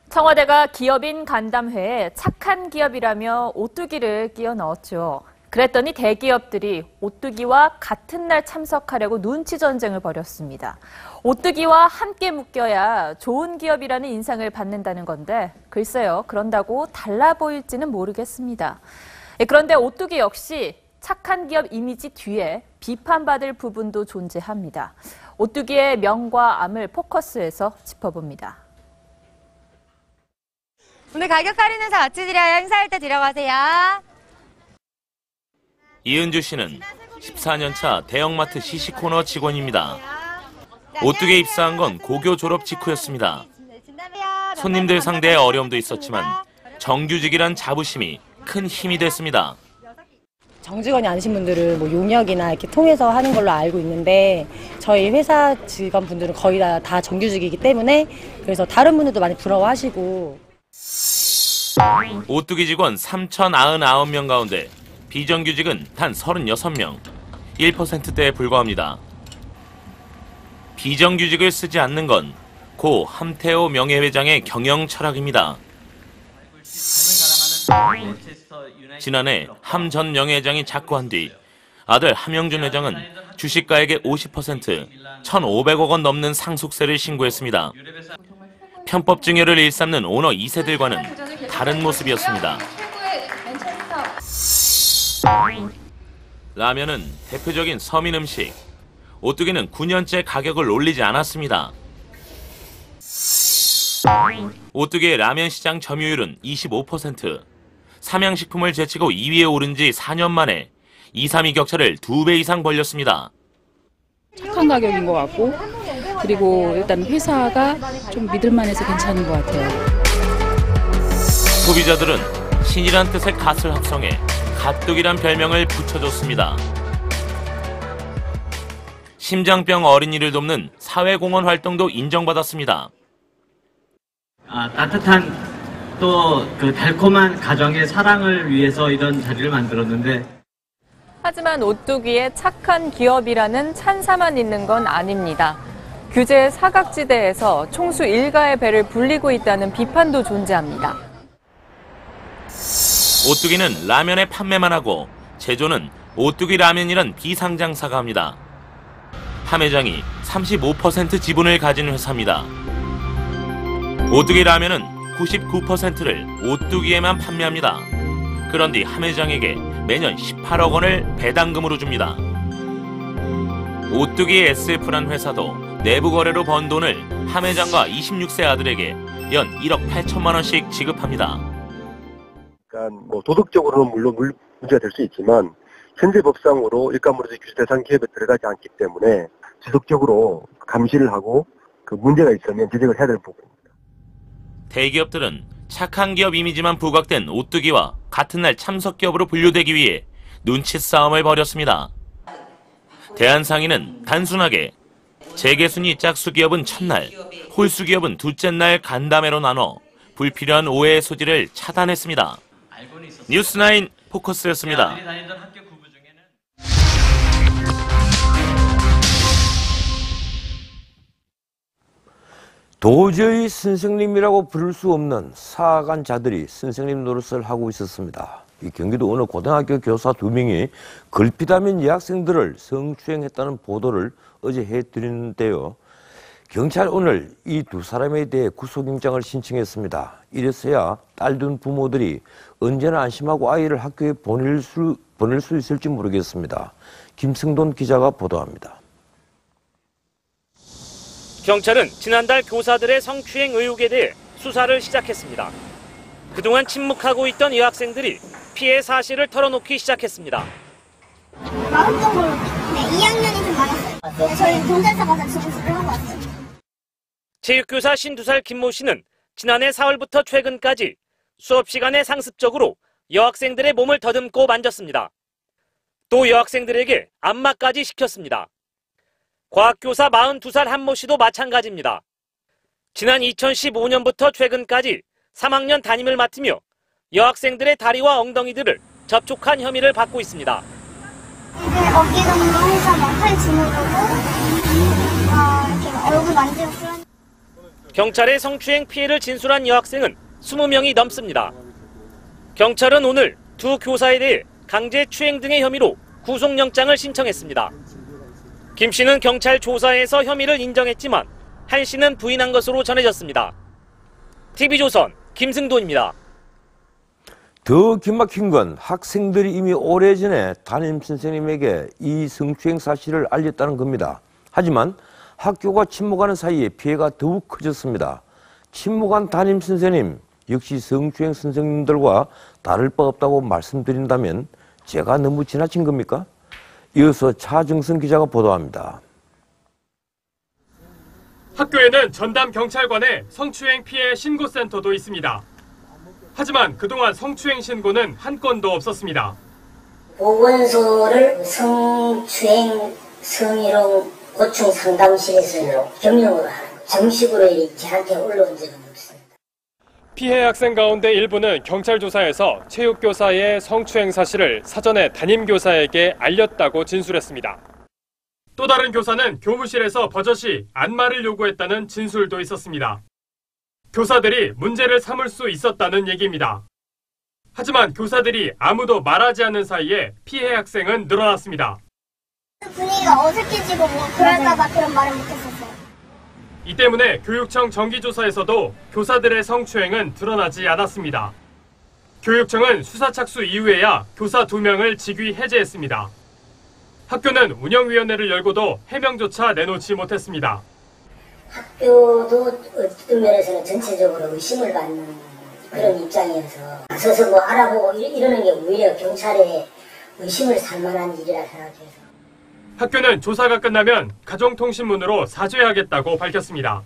청와대가 기업인 간담회에 착한 기업이라며 오뚜기를 끼워 넣었죠. 그랬더니 대기업들이 오뚜기와 같은 날 참석하려고 눈치 전쟁을 벌였습니다. 오뚜기와 함께 묶여야 좋은 기업이라는 인상을 받는다는 건데 글쎄요, 그런다고 달라 보일지는 모르겠습니다. 그런데 오뚜기 역시 착한 기업 이미지 뒤에 비판받을 부분도 존재합니다. 오뚜기의 명과 암을 포커스에서 짚어봅니다. 오늘 가격 할인해서 같이 드려요. 행사할 때 들어가세요. 이은주 씨는 14년차 대형마트 시시코너 직원입니다. 오뚜기에 입사한 건 고교 졸업 직후였습니다. 손님들 상대에 어려움도 있었지만 정규직이란 자부심이 큰 힘이 됐습니다. 정직원이 아니신 분들은 뭐 용역이나 이렇게 통해서 하는 걸로 알고 있는데 저희 회사 직원분들은 거의 다 정규직이기 때문에 그래서 다른 분들도 많이 부러워하시고. 오뚜기 직원 3,099명 가운데 비정규직은 단 36명, 1%대에 불과합니다. 비정규직을 쓰지 않는 건 고 함태호 명예회장의 경영 철학입니다. 지난해 함 전 명예회장이 작고한 뒤 아들 함영준 회장은 주식가액의 50%, 1,500억 원 넘는 상속세를 신고했습니다. 편법 증여를 일삼는 오너 2세들과는 다른 모습이었습니다. 라면은 대표적인 서민 음식. 오뚜기는 9년째 가격을 올리지 않았습니다. 오뚜기의 라면 시장 점유율은 25%. 삼양식품을 제치고 2위에 오른 지 4년 만에 2, 3위 격차를 2배 이상 벌렸습니다. 착한 가격인 것 같고 그리고 일단 회사가 좀 믿을만해서 괜찮은 것 같아요. 소비자들은 신이란 뜻의 갓을 합성해 갓뚝이란 별명을 붙여줬습니다. 심장병 어린이를 돕는 사회공헌 활동도 인정받았습니다. 따뜻한 또 그 달콤한 가정의 사랑을 위해서 이런 자리를 만들었는데 하지만 오뚜기의 착한 기업이라는 찬사만 있는 건 아닙니다. 규제 사각지대에서 총수 일가의 배를 불리고 있다는 비판도 존재합니다. 오뚜기는 라면의 판매만 하고 제조는 오뚜기 라면이란 비상장사가 합니다. 함회장이 35% 지분을 가진 회사입니다. 오뚜기 라면은 99%를 오뚜기에만 판매합니다. 그런 뒤 함회장에게 매년 18억 원을 배당금으로 줍니다. 오뚜기 SF란 회사도 내부 거래로 번 돈을 함회장과 26세 아들에게 연 1억 8천만 원씩 지급합니다. 그러니까 뭐 도덕적으로는 물론 문제가 될 수 있지만 현재 법상으로 일감으로서 규제 대상 기업에 들어가지 않기 때문에 지속적으로 감시를 하고 그 문제가 있으면 지적을 해야 될 부분입니다. 대기업들은 착한 기업 이미지만 부각된 오뚜기와 같은 날 참석 기업으로 분류되기 위해 눈치 싸움을 벌였습니다. 대한상인은 단순하게 재계순위 짝수 기업은 첫날, 홀수 기업은 둘째 날 간담회로 나눠 불필요한 오해의 소지를 차단했습니다. 뉴스9 포커스였습니다. 도저히 선생님이라고 부를 수 없는 사악한 자들이 선생님 노릇을 하고 있었습니다. 이 경기도 어느 고등학교 교사 2명이 걸핏하면 여학생들을 성추행했다는 보도를 어제 해드리는데요. 경찰 오늘 이 두 사람에 대해 구속영장을 신청했습니다. 이래서야 딸둔 부모들이 언제나 안심하고 아이를 학교에 보낼 수 있을지 모르겠습니다. 김승돈 기자가 보도합니다. 경찰은 지난달 교사들의 성추행 의혹에 대해 수사를 시작했습니다. 그동안 침묵하고 있던 여학생들이 피해 사실을 털어놓기 시작했습니다. 마음적으로 2학년이 좀 많았어요. 저희 경찰서 가서 지금 하고 왔어요. 체육교사 52살 김모 씨는 지난해 4월부터 최근까지 수업 시간에 상습적으로 여학생들의 몸을 더듬고 만졌습니다. 또 여학생들에게 안마까지 시켰습니다. 과학교사 42살 한모 씨도 마찬가지입니다. 지난 2015년부터 최근까지 3학년 담임을 맡으며 여학생들의 다리와 엉덩이들을 접촉한 혐의를 받고 있습니다. 이제 어깨 동무해서 막 팔 주무르고 이렇게 얼굴 만지고 그런. 경찰의 성추행 피해를 진술한 여학생은 20명이 넘습니다. 경찰은 오늘 두 교사에 대해 강제추행 등의 혐의로 구속영장을 신청했습니다. 김 씨는 경찰 조사에서 혐의를 인정했지만 한 씨는 부인한 것으로 전해졌습니다. TV조선 김승돈입니다. 더 기막힌 건 학생들이 이미 오래전에 담임선생님에게 이 성추행 사실을 알렸다는 겁니다. 하지만 학교가 침묵하는 사이에 피해가 더욱 커졌습니다. 침묵한 담임선생님 역시 성추행 선생님들과 다를 바 없다고 말씀드린다면 제가 너무 지나친 겁니까? 이어서 차정선 기자가 보도합니다. 학교에는 전담 경찰관의 성추행 피해 신고센터도 있습니다. 하지만 그동안 성추행 신고는 한 건도 없었습니다. 보건소를 성추행 성희롱 고충 상담실에서 경영으로 하는 정식으로 저한테 올라온 적은 없습니다. 피해 학생 가운데 일부는 경찰 조사에서 체육교사의 성추행 사실을 사전에 담임교사에게 알렸다고 진술했습니다. 또 다른 교사는 교무실에서 버젓이 안마를 요구했다는 진술도 있었습니다. 교사들이 문제를 삼을 수 있었다는 얘기입니다. 하지만 교사들이 아무도 말하지 않는 사이에 피해 학생은 늘어났습니다. 분위기가 어색해지고 뭐 그럴까봐 그런 말을 못했었어요. 이 때문에 교육청 정기조사에서도 교사들의 성추행은 드러나지 않았습니다. 교육청은 수사 착수 이후에야 교사 2명을 직위 해제했습니다. 학교는 운영위원회를 열고도 해명조차 내놓지 못했습니다. 학교도 어떤 면에서는 전체적으로 의심을 받는 그런 입장이어서 나서서 뭐 알아보고 이러는 게 오히려 경찰에 의심을 살 만한 일이라 생각해서. 학교는 조사가 끝나면 가정통신문으로 사죄하겠다고 밝혔습니다.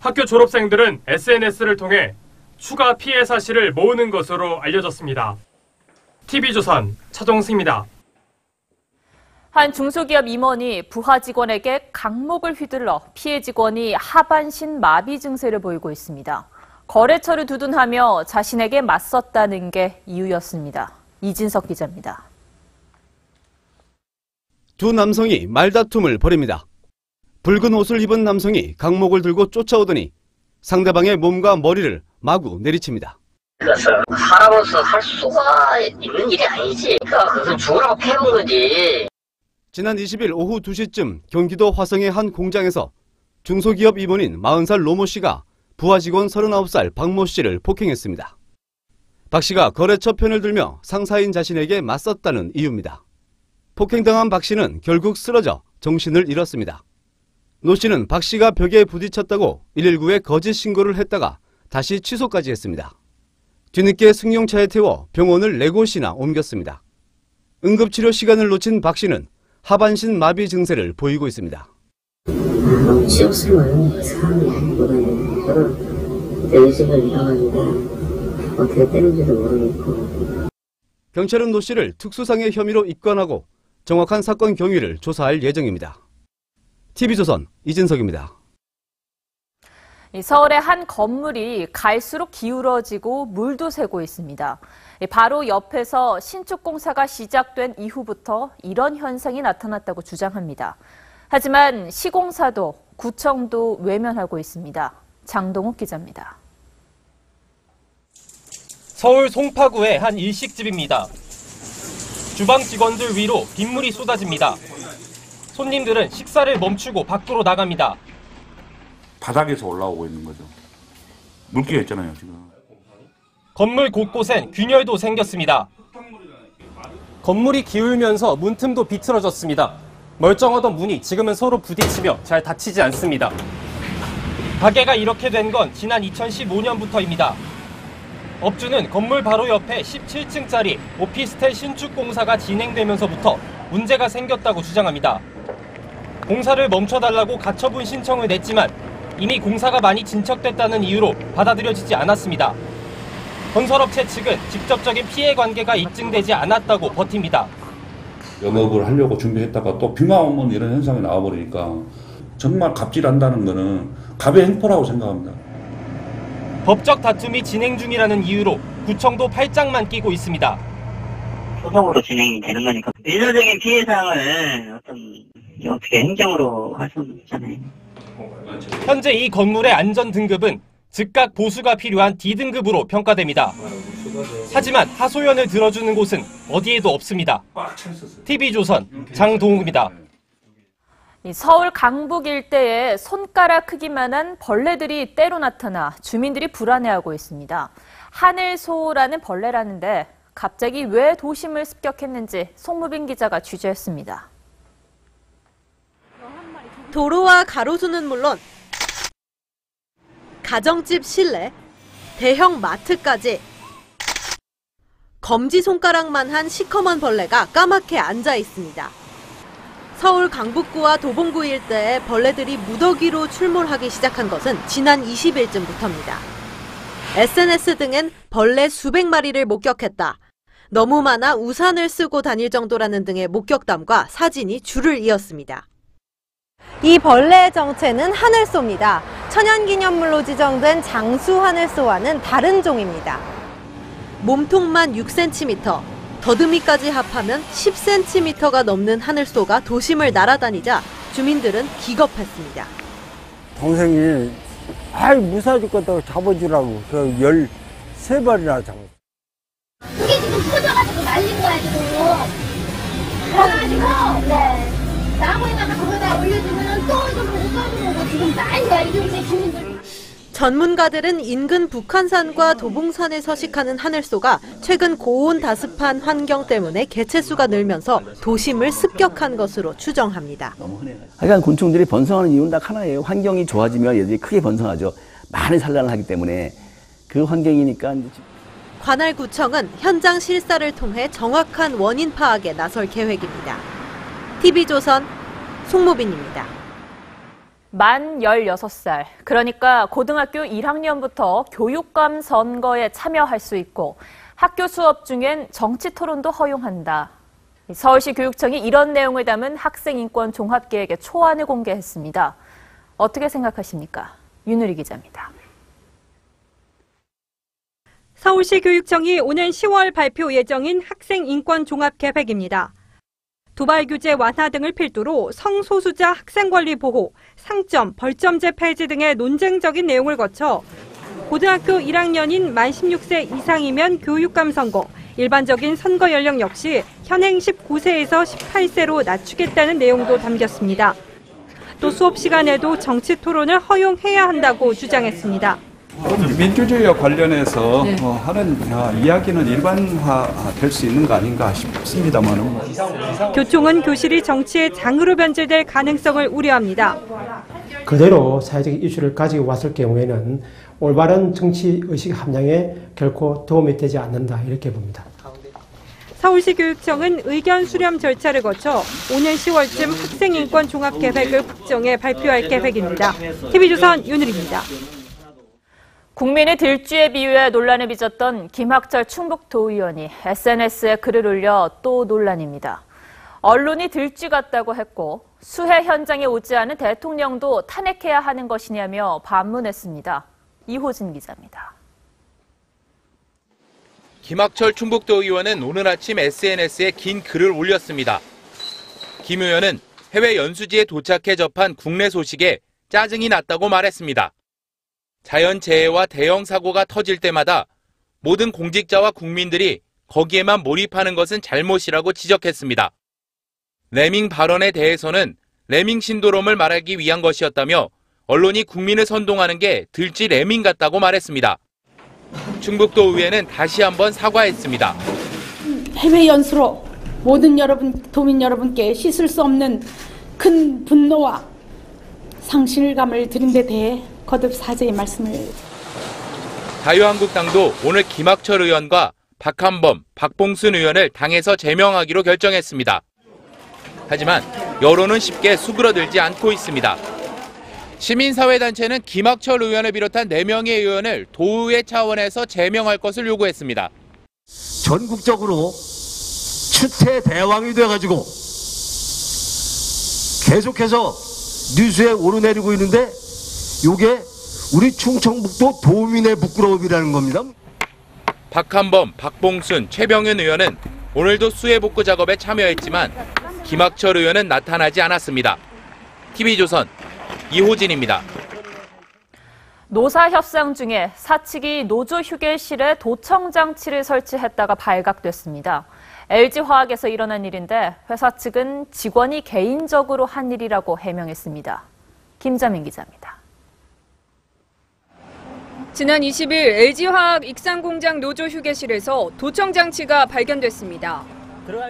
학교 졸업생들은 SNS를 통해 추가 피해 사실을 모으는 것으로 알려졌습니다. TV조선 차종승입니다. 한 중소기업 임원이 부하 직원에게 강목을 휘둘러 피해 직원이 하반신 마비 증세를 보이고 있습니다. 거래처를 두둔하며 자신에게 맞섰다는 게 이유였습니다. 이진석 기자입니다. 두 남성이 말다툼을 벌입니다. 붉은 옷을 입은 남성이 강목을 들고 쫓아오더니 상대방의 몸과 머리를 마구 내리칩니다. 그것을 사람으로서 할 수가 있는 일이 아니지. 그러니까 그것을 죽으라고 패는 거지. 지난 20일 오후 2시쯤 경기도 화성의 한 공장에서 중소기업 임원인 40살 노모 씨가 부하 직원 39살 박모 씨를 폭행했습니다. 박 씨가 거래처 편을 들며 상사인 자신에게 맞섰다는 이유입니다. 폭행당한 박 씨는 결국 쓰러져 정신을 잃었습니다. 노 씨는 박 씨가 벽에 부딪혔다고 119에 거짓 신고를 했다가 다시 취소까지 했습니다. 뒤늦게 승용차에 태워 병원을 4곳이나 옮겼습니다. 응급치료 시간을 놓친 박 씨는 하반신 마비 증세를 보이고 있습니다. 너무 치욕스러워요. 사람이 아니거든요. 저는 의식을 잃어가지고 어떻게 때린지도 모르겠고. 경찰은 노 씨를 특수상해 혐의로 입건하고 정확한 사건 경위를 조사할 예정입니다. TV조선 이진석입니다. 서울의 한 건물이 갈수록 기울어지고 물도 새고 있습니다. 바로 옆에서 신축 공사가 시작된 이후부터 이런 현상이 나타났다고 주장합니다. 하지만 시공사도 구청도 외면하고 있습니다. 장동욱 기자입니다. 서울 송파구의 한 일식집입니다. 주방 직원들 위로 빗물이 쏟아집니다. 손님들은 식사를 멈추고 밖으로 나갑니다. 바닥에서 올라오고 있는 거죠. 물기가 있잖아요, 지금. 건물 곳곳엔 균열도 생겼습니다. 건물이 기울면서 문틈도 비틀어졌습니다. 멀쩡하던 문이 지금은 서로 부딪히며 잘 닫히지 않습니다. 가게가 이렇게 된 건 지난 2015년부터입니다. 업주는 건물 바로 옆에 17층짜리 오피스텔 신축 공사가 진행되면서부터 문제가 생겼다고 주장합니다. 공사를 멈춰달라고 가처분 신청을 냈지만 이미 공사가 많이 진척됐다는 이유로 받아들여지지 않았습니다. 건설업체 측은 직접적인 피해 관계가 입증되지 않았다고 버팁니다. 영업을 하려고 준비했다가 또 비가 오면 이런 현상이 나와버리니까 정말 갑질한다는 거는 갑의 행포라고 생각합니다. 법적 다툼이 진행 중이라는 이유로 구청도 팔짱만 끼고 있습니다. 소송으로 진행이 되는 거니까 일률적인 피해상을 어떻게 행정으로 할 수는 없잖아요. 현재 이 건물의 안전 등급은 즉각 보수가 필요한 D등급으로 평가됩니다. 하지만 하소연을 들어주는 곳은 어디에도 없습니다. TV조선 장동욱입니다. 서울 강북 일대에 손가락 크기만한 벌레들이 때로 나타나 주민들이 불안해하고 있습니다. 하늘소라는 벌레라는데 갑자기 왜 도심을 습격했는지 송무빈 기자가 취재했습니다. 도로와 가로수는 물론 가정집 실내, 대형 마트까지 검지손가락만한 시커먼 벌레가 까맣게 앉아 있습니다. 서울 강북구와 도봉구 일대에 벌레들이 무더기로 출몰하기 시작한 것은 지난 20일쯤부터입니다. SNS 등엔 벌레 수백 마리를 목격했다. 너무 많아 우산을 쓰고 다닐 정도라는 등의 목격담과 사진이 줄을 이었습니다. 이 벌레의 정체는 하늘소입니다. 천연기념물로 지정된 장수 하늘소와는 다른 종입니다. 몸통만 6cm, 더듬이까지 합하면 10cm가 넘는 하늘소가 도심을 날아다니자 주민들은 기겁했습니다. 동생이 아이 무사할 것도 잡아주라고 그 13발이나 잡았어. 그게 지금 터져가지고 날린 거야 지금. 그래가지고 나무에다가 거기다 올려주면 또 오고 지금 난리야 이게 우리 주민들. 전문가들은 인근 북한산과 도봉산에 서식하는 하늘소가 최근 고온 다습한 환경 때문에 개체수가 늘면서 도심을 습격한 것으로 추정합니다. 하여간 곤충들이 번성하는 이유는 딱 하나예요. 환경이 좋아지면 얘들이 크게 번성하죠. 많은 산란을 하기 때문에 그 환경이니까. 관할구청은 현장 실사를 통해 정확한 원인 파악에 나설 계획입니다. TV조선 송무빈입니다. 만 16살, 그러니까 고등학교 1학년부터 교육감 선거에 참여할 수 있고 학교 수업 중엔 정치 토론도 허용한다. 서울시 교육청이 이런 내용을 담은 학생인권 종합계획의 초안을 공개했습니다. 어떻게 생각하십니까? 윤우리 기자입니다. 서울시 교육청이 오는 10월 발표 예정인 학생인권 종합계획입니다. 도발 규제 완화 등을 필두로 성소수자 학생 권리 보호, 상점, 벌점제 폐지 등의 논쟁적인 내용을 거쳐 고등학교 1학년인 만 16세 이상이면 교육감 선거, 일반적인 선거 연령 역시 현행 19세에서 18세로 낮추겠다는 내용도 담겼습니다. 또 수업 시간에도 정치 토론을 허용해야 한다고 주장했습니다. 민주주의와 관련해서 하는 이야기는 일반화될 수 있는 거 아닌가 싶습니다만. 교총은 교실이 정치의 장으로 변질될 가능성을 우려합니다. 그대로 사회적 이슈를 가지고 왔을 경우에는 올바른 정치 의식 함양에 결코 도움이 되지 않는다 이렇게 봅니다. 서울시 교육청은 의견 수렴 절차를 거쳐 오는 10월쯤 학생인권 종합계획을 확정해 발표할 계획입니다. TV조선 윤을입니다. 국민의 들쥐에 비유해 논란을 빚었던 김학철 충북도의원이 SNS에 글을 올려 또 논란입니다. 언론이 들쥐 같다고 했고 수해 현장에 오지 않은 대통령도 탄핵해야 하는 것이냐며 반문했습니다. 이호진 기자입니다. 김학철 충북도의원은 오늘 아침 SNS에 긴 글을 올렸습니다. 김 의원은 해외 연수지에 도착해 접한 국내 소식에 짜증이 났다고 말했습니다. 자연재해와 대형 사고가 터질 때마다 모든 공직자와 국민들이 거기에만 몰입하는 것은 잘못이라고 지적했습니다. 레밍 발언에 대해서는 레밍 신도롬을 말하기 위한 것이었다며 언론이 국민을 선동하는 게 들쥐 레밍 같다고 말했습니다. 충북도 의회는 다시 한번 사과했습니다. 해외 연수로 모든 도민 여러분께 씻을 수 없는 큰 분노와 상실감을 드린 데 대해 거듭 사죄의 말씀을. 자유한국당도 오늘 김학철 의원과 박한범, 박봉순 의원을 당에서 제명하기로 결정했습니다. 하지만 여론은 쉽게 수그러들지 않고 있습니다. 시민사회단체는 김학철 의원을 비롯한 4명의 의원을 도의회 차원에서 제명할 것을 요구했습니다. 전국적으로 추태 대왕이 돼가지고 계속해서 뉴스에 오르내리고 있는데 이게 우리 충청북도 도민의 부끄러움이라는 겁니다. 박한범, 박봉순, 최병현 의원은 오늘도 수해 복구 작업에 참여했지만 김학철 의원은 나타나지 않았습니다. TV조선 이호진입니다. 노사 협상 중에 사측이 노조 휴게실에 도청 장치를 설치했다가 발각됐습니다. LG화학에서 일어난 일인데 회사 측은 직원이 개인적으로 한 일이라고 해명했습니다. 김자민 기자입니다. 지난 20일 LG화학 익산공장 노조 휴게실에서 도청 장치가 발견됐습니다.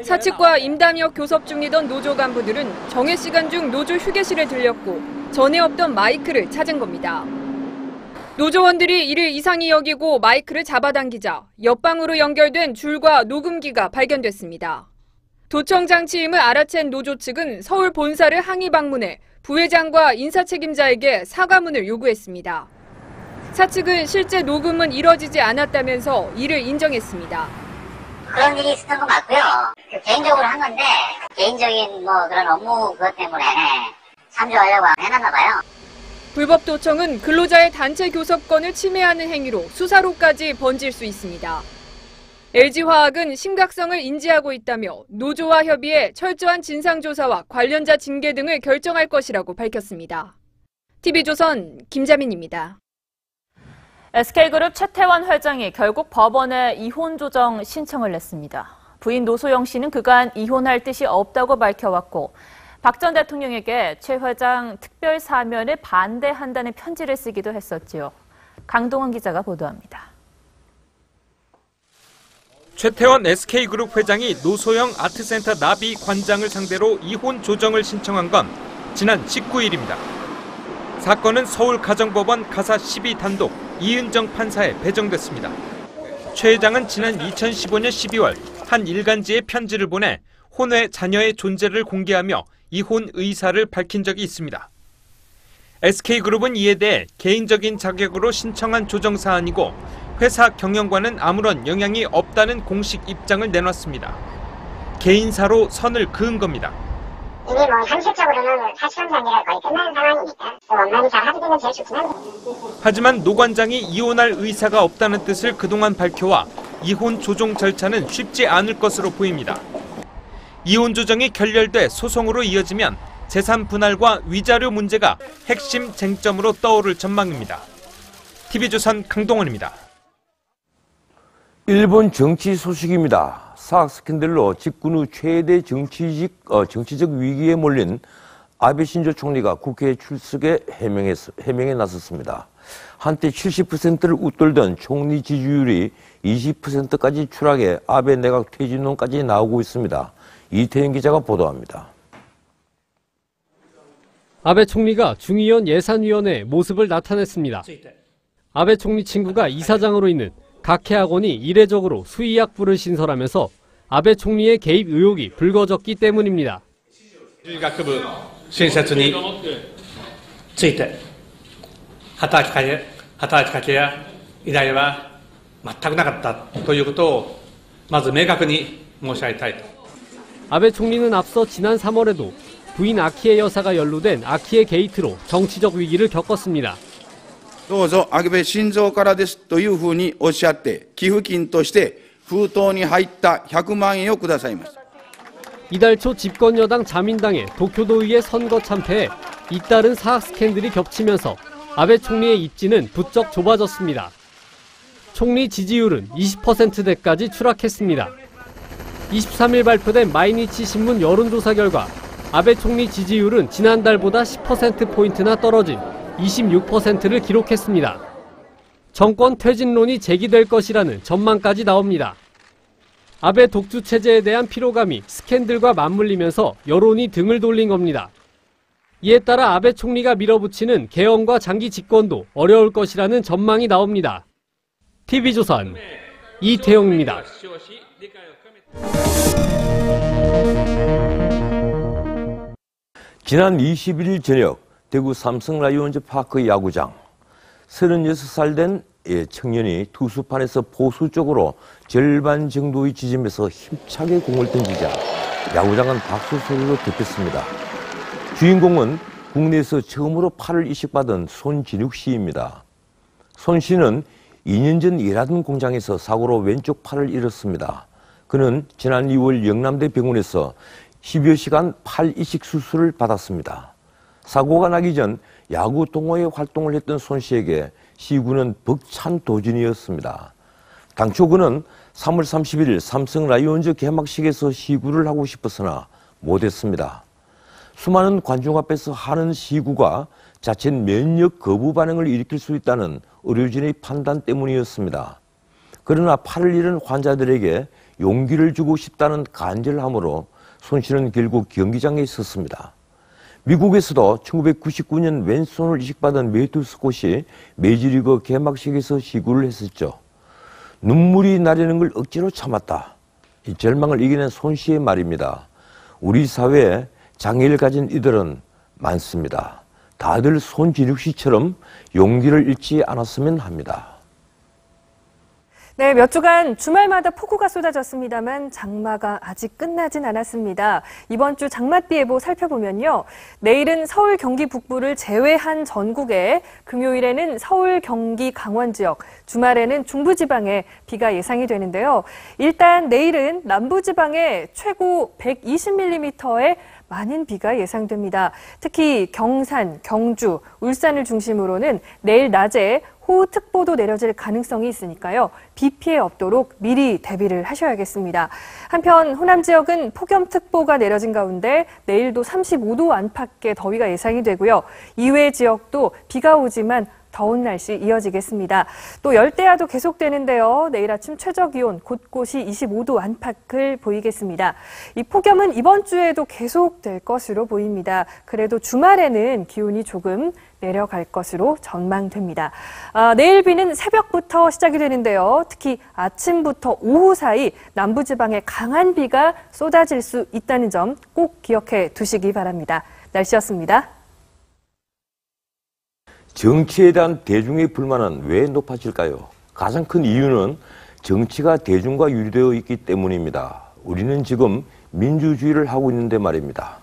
사측과 임담역 교섭 중이던 노조 간부들은 정해 시간 중 노조 휴게실에 들렸고 전에 없던 마이크를 찾은 겁니다. 노조원들이 이를 이상히 여기고 마이크를 잡아당기자 옆방으로 연결된 줄과 녹음기가 발견됐습니다. 도청 장치임을 알아챈 노조 측은 서울 본사를 항의 방문해 부회장과 인사책임자에게 사과문을 요구했습니다. 사측은 실제 녹음은 이뤄지지 않았다면서 이를 인정했습니다. 그런 일이 있었던 거 맞고요. 개인적으로 한 건데 개인적인 그런 업무 그것 때문에 참조하려고 해놨나 봐요. 불법 도청은 근로자의 단체 교섭권을 침해하는 행위로 수사로까지 번질 수 있습니다. LG화학은 심각성을 인지하고 있다며 노조와 협의해 철저한 진상조사와 관련자 징계 등을 결정할 것이라고 밝혔습니다. TV조선 김자민입니다. SK그룹 최태원 회장이 결국 법원에 이혼 조정 신청을 냈습니다. 부인 노소영 씨는 그간 이혼할 뜻이 없다고 밝혀왔고 박 전 대통령에게 최 회장 특별 사면에 반대한다는 편지를 쓰기도 했었지요. 강동원 기자가 보도합니다. 최태원 SK그룹 회장이 노소영 아트센터 나비 관장을 상대로 이혼 조정을 신청한 건 지난 19일입니다. 사건은 서울가정법원 가사 12 단독 이은정 판사에 배정됐습니다. 최 회장은 지난 2015년 12월 한 일간지에 편지를 보내 혼외 자녀의 존재를 공개하며 이혼 의사를 밝힌 적이 있습니다. SK그룹은 이에 대해 개인적인 자격으로 신청한 조정 사안이고 회사 경영과는 아무런 영향이 없다는 공식 입장을 내놨습니다. 개인사로 선을 그은 겁니다. 이미 현실적으로는 사실혼상이라 거의 끝난 상황이니까 원만히 잘 합의되면 제일 좋긴 한데. 하지만 노 관장이 이혼할 의사가 없다는 뜻을 그동안 밝혀와 이혼 조정 절차는 쉽지 않을 것으로 보입니다. 이혼 조정이 결렬돼 소송으로 이어지면 재산 분할과 위자료 문제가 핵심 쟁점으로 떠오를 전망입니다. TV조선 강동원입니다. 일본 정치 소식입니다. 사학 스캔들로 집권 후 최대 정치적 위기에 몰린 아베 신조 총리가 국회에 출석해 해명에 나섰습니다. 한때 70%를 웃돌던 총리 지지율이 20%까지 추락해 아베 내각 퇴진론까지 나오고 있습니다. 이태영 기자가 보도합니다. 아베 총리가 중의원 예산위원회에 모습을 나타냈습니다. 아베 총리 친구가 이사장으로 있는 각해학원이 이례적으로 수의학부를 신설하면서 아베 총리의 개입 의혹이 불거졌기 때문입니다. 学部新設について働きかけや依頼は全くなかったということをまず明確に申し上げたいと。 아베 총리는 앞서 지난 3월에도 부인 아키에 여사가 연루된 아키에 게이트로 정치적 위기를 겪었습니다. どうぞ安倍晋三からですというふうにおっしゃって寄付金として封筒に入った100万円をくださいました。 이달 초 집권 여당 자민당의 도쿄도의회 선거 참패에 잇따른 사학 스캔들이 겹치면서 아베 총리의 입지는 부쩍 좁아졌습니다. 총리 지지율은 20%대까지 추락했습니다. 23일 발표된 마이니치 신문 여론조사 결과 아베 총리 지지율은 지난달보다 10%포인트나 떨어진 26%를 기록했습니다. 정권 퇴진론이 제기될 것이라는 전망까지 나옵니다. 아베 독주 체제에 대한 피로감이 스캔들과 맞물리면서 여론이 등을 돌린 겁니다. 이에 따라 아베 총리가 밀어붙이는 개헌과 장기 집권도 어려울 것이라는 전망이 나옵니다. TV조선 이태용입니다. 지난 21일 저녁 대구 삼성 라이온즈 파크 야구장 36살 된 청년이 투수판에서 포수 쪽으로 절반 정도의 지점에서 힘차게 공을 던지자 야구장은 박수 소리로 덮였습니다. 주인공은 국내에서 처음으로 팔을 이식받은 손진욱 씨입니다. 손 씨는 2년 전 일하던 공장에서 사고로 왼쪽 팔을 잃었습니다. 그는 지난 2월 영남대 병원에서 10여 시간 팔 이식 수술을 받았습니다. 사고가 나기 전 야구 동호회 활동을 했던 손 씨에게 시구는 벅찬 도전이었습니다. 당초 그는 3월 31일 삼성 라이온즈 개막식에서 시구를 하고 싶었으나 못했습니다. 수많은 관중 앞에서 하는 시구가 자칫 면역 거부 반응을 일으킬 수 있다는 의료진의 판단 때문이었습니다. 그러나 팔을 잃은 환자들에게 용기를 주고 싶다는 간절함으로 손 씨는 결국 경기장에 있었습니다. 미국에서도 1999년 왼손을 이식받은 매튜 스콧이 메이저리그 개막식에서 시구를 했었죠. 눈물이 나려는 걸 억지로 참았다. 이 절망을 이겨낸 손 씨의 말입니다. 우리 사회에 장애를 가진 이들은 많습니다. 다들 손진욱 씨처럼 용기를 잃지 않았으면 합니다. 네, 몇 주간 주말마다 폭우가 쏟아졌습니다만 장마가 아직 끝나진 않았습니다. 이번 주 장맛비 예보 살펴보면요. 내일은 서울, 경기 북부를 제외한 전국에, 금요일에는 서울, 경기, 강원 지역, 주말에는 중부지방에 비가 예상이 되는데요. 일단 내일은 남부지방에 최고 120mm의 많은 비가 예상됩니다. 특히 경산, 경주, 울산을 중심으로는 내일 낮에 호우특보도 내려질 가능성이 있으니까요. 비 피해 없도록 미리 대비를 하셔야겠습니다. 한편 호남 지역은 폭염특보가 내려진 가운데 내일도 35도 안팎의 더위가 예상이 되고요. 이외 지역도 비가 오지만 더운 날씨 이어지겠습니다. 또 열대야도 계속되는데요. 내일 아침 최저기온 곳곳이 25도 안팎을 보이겠습니다. 이 폭염은 이번 주에도 계속될 것으로 보입니다. 그래도 주말에는 기온이 조금 내려갈 것으로 전망됩니다. 내일 비는 새벽부터 시작이 되는데요. 특히 아침부터 오후 사이 남부지방에 강한 비가 쏟아질 수 있다는 점 꼭 기억해 두시기 바랍니다. 날씨였습니다. 정치에 대한 대중의 불만은 왜 높아질까요? 가장 큰 이유는 정치가 대중과 유리되어 있기 때문입니다. 우리는 지금 민주주의를 하고 있는데 말입니다.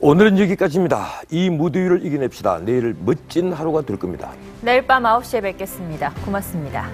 오늘은 여기까지입니다. 이 무더위를 이겨냅시다. 내일 멋진 하루가 될 겁니다. 내일 밤 9시에 뵙겠습니다. 고맙습니다.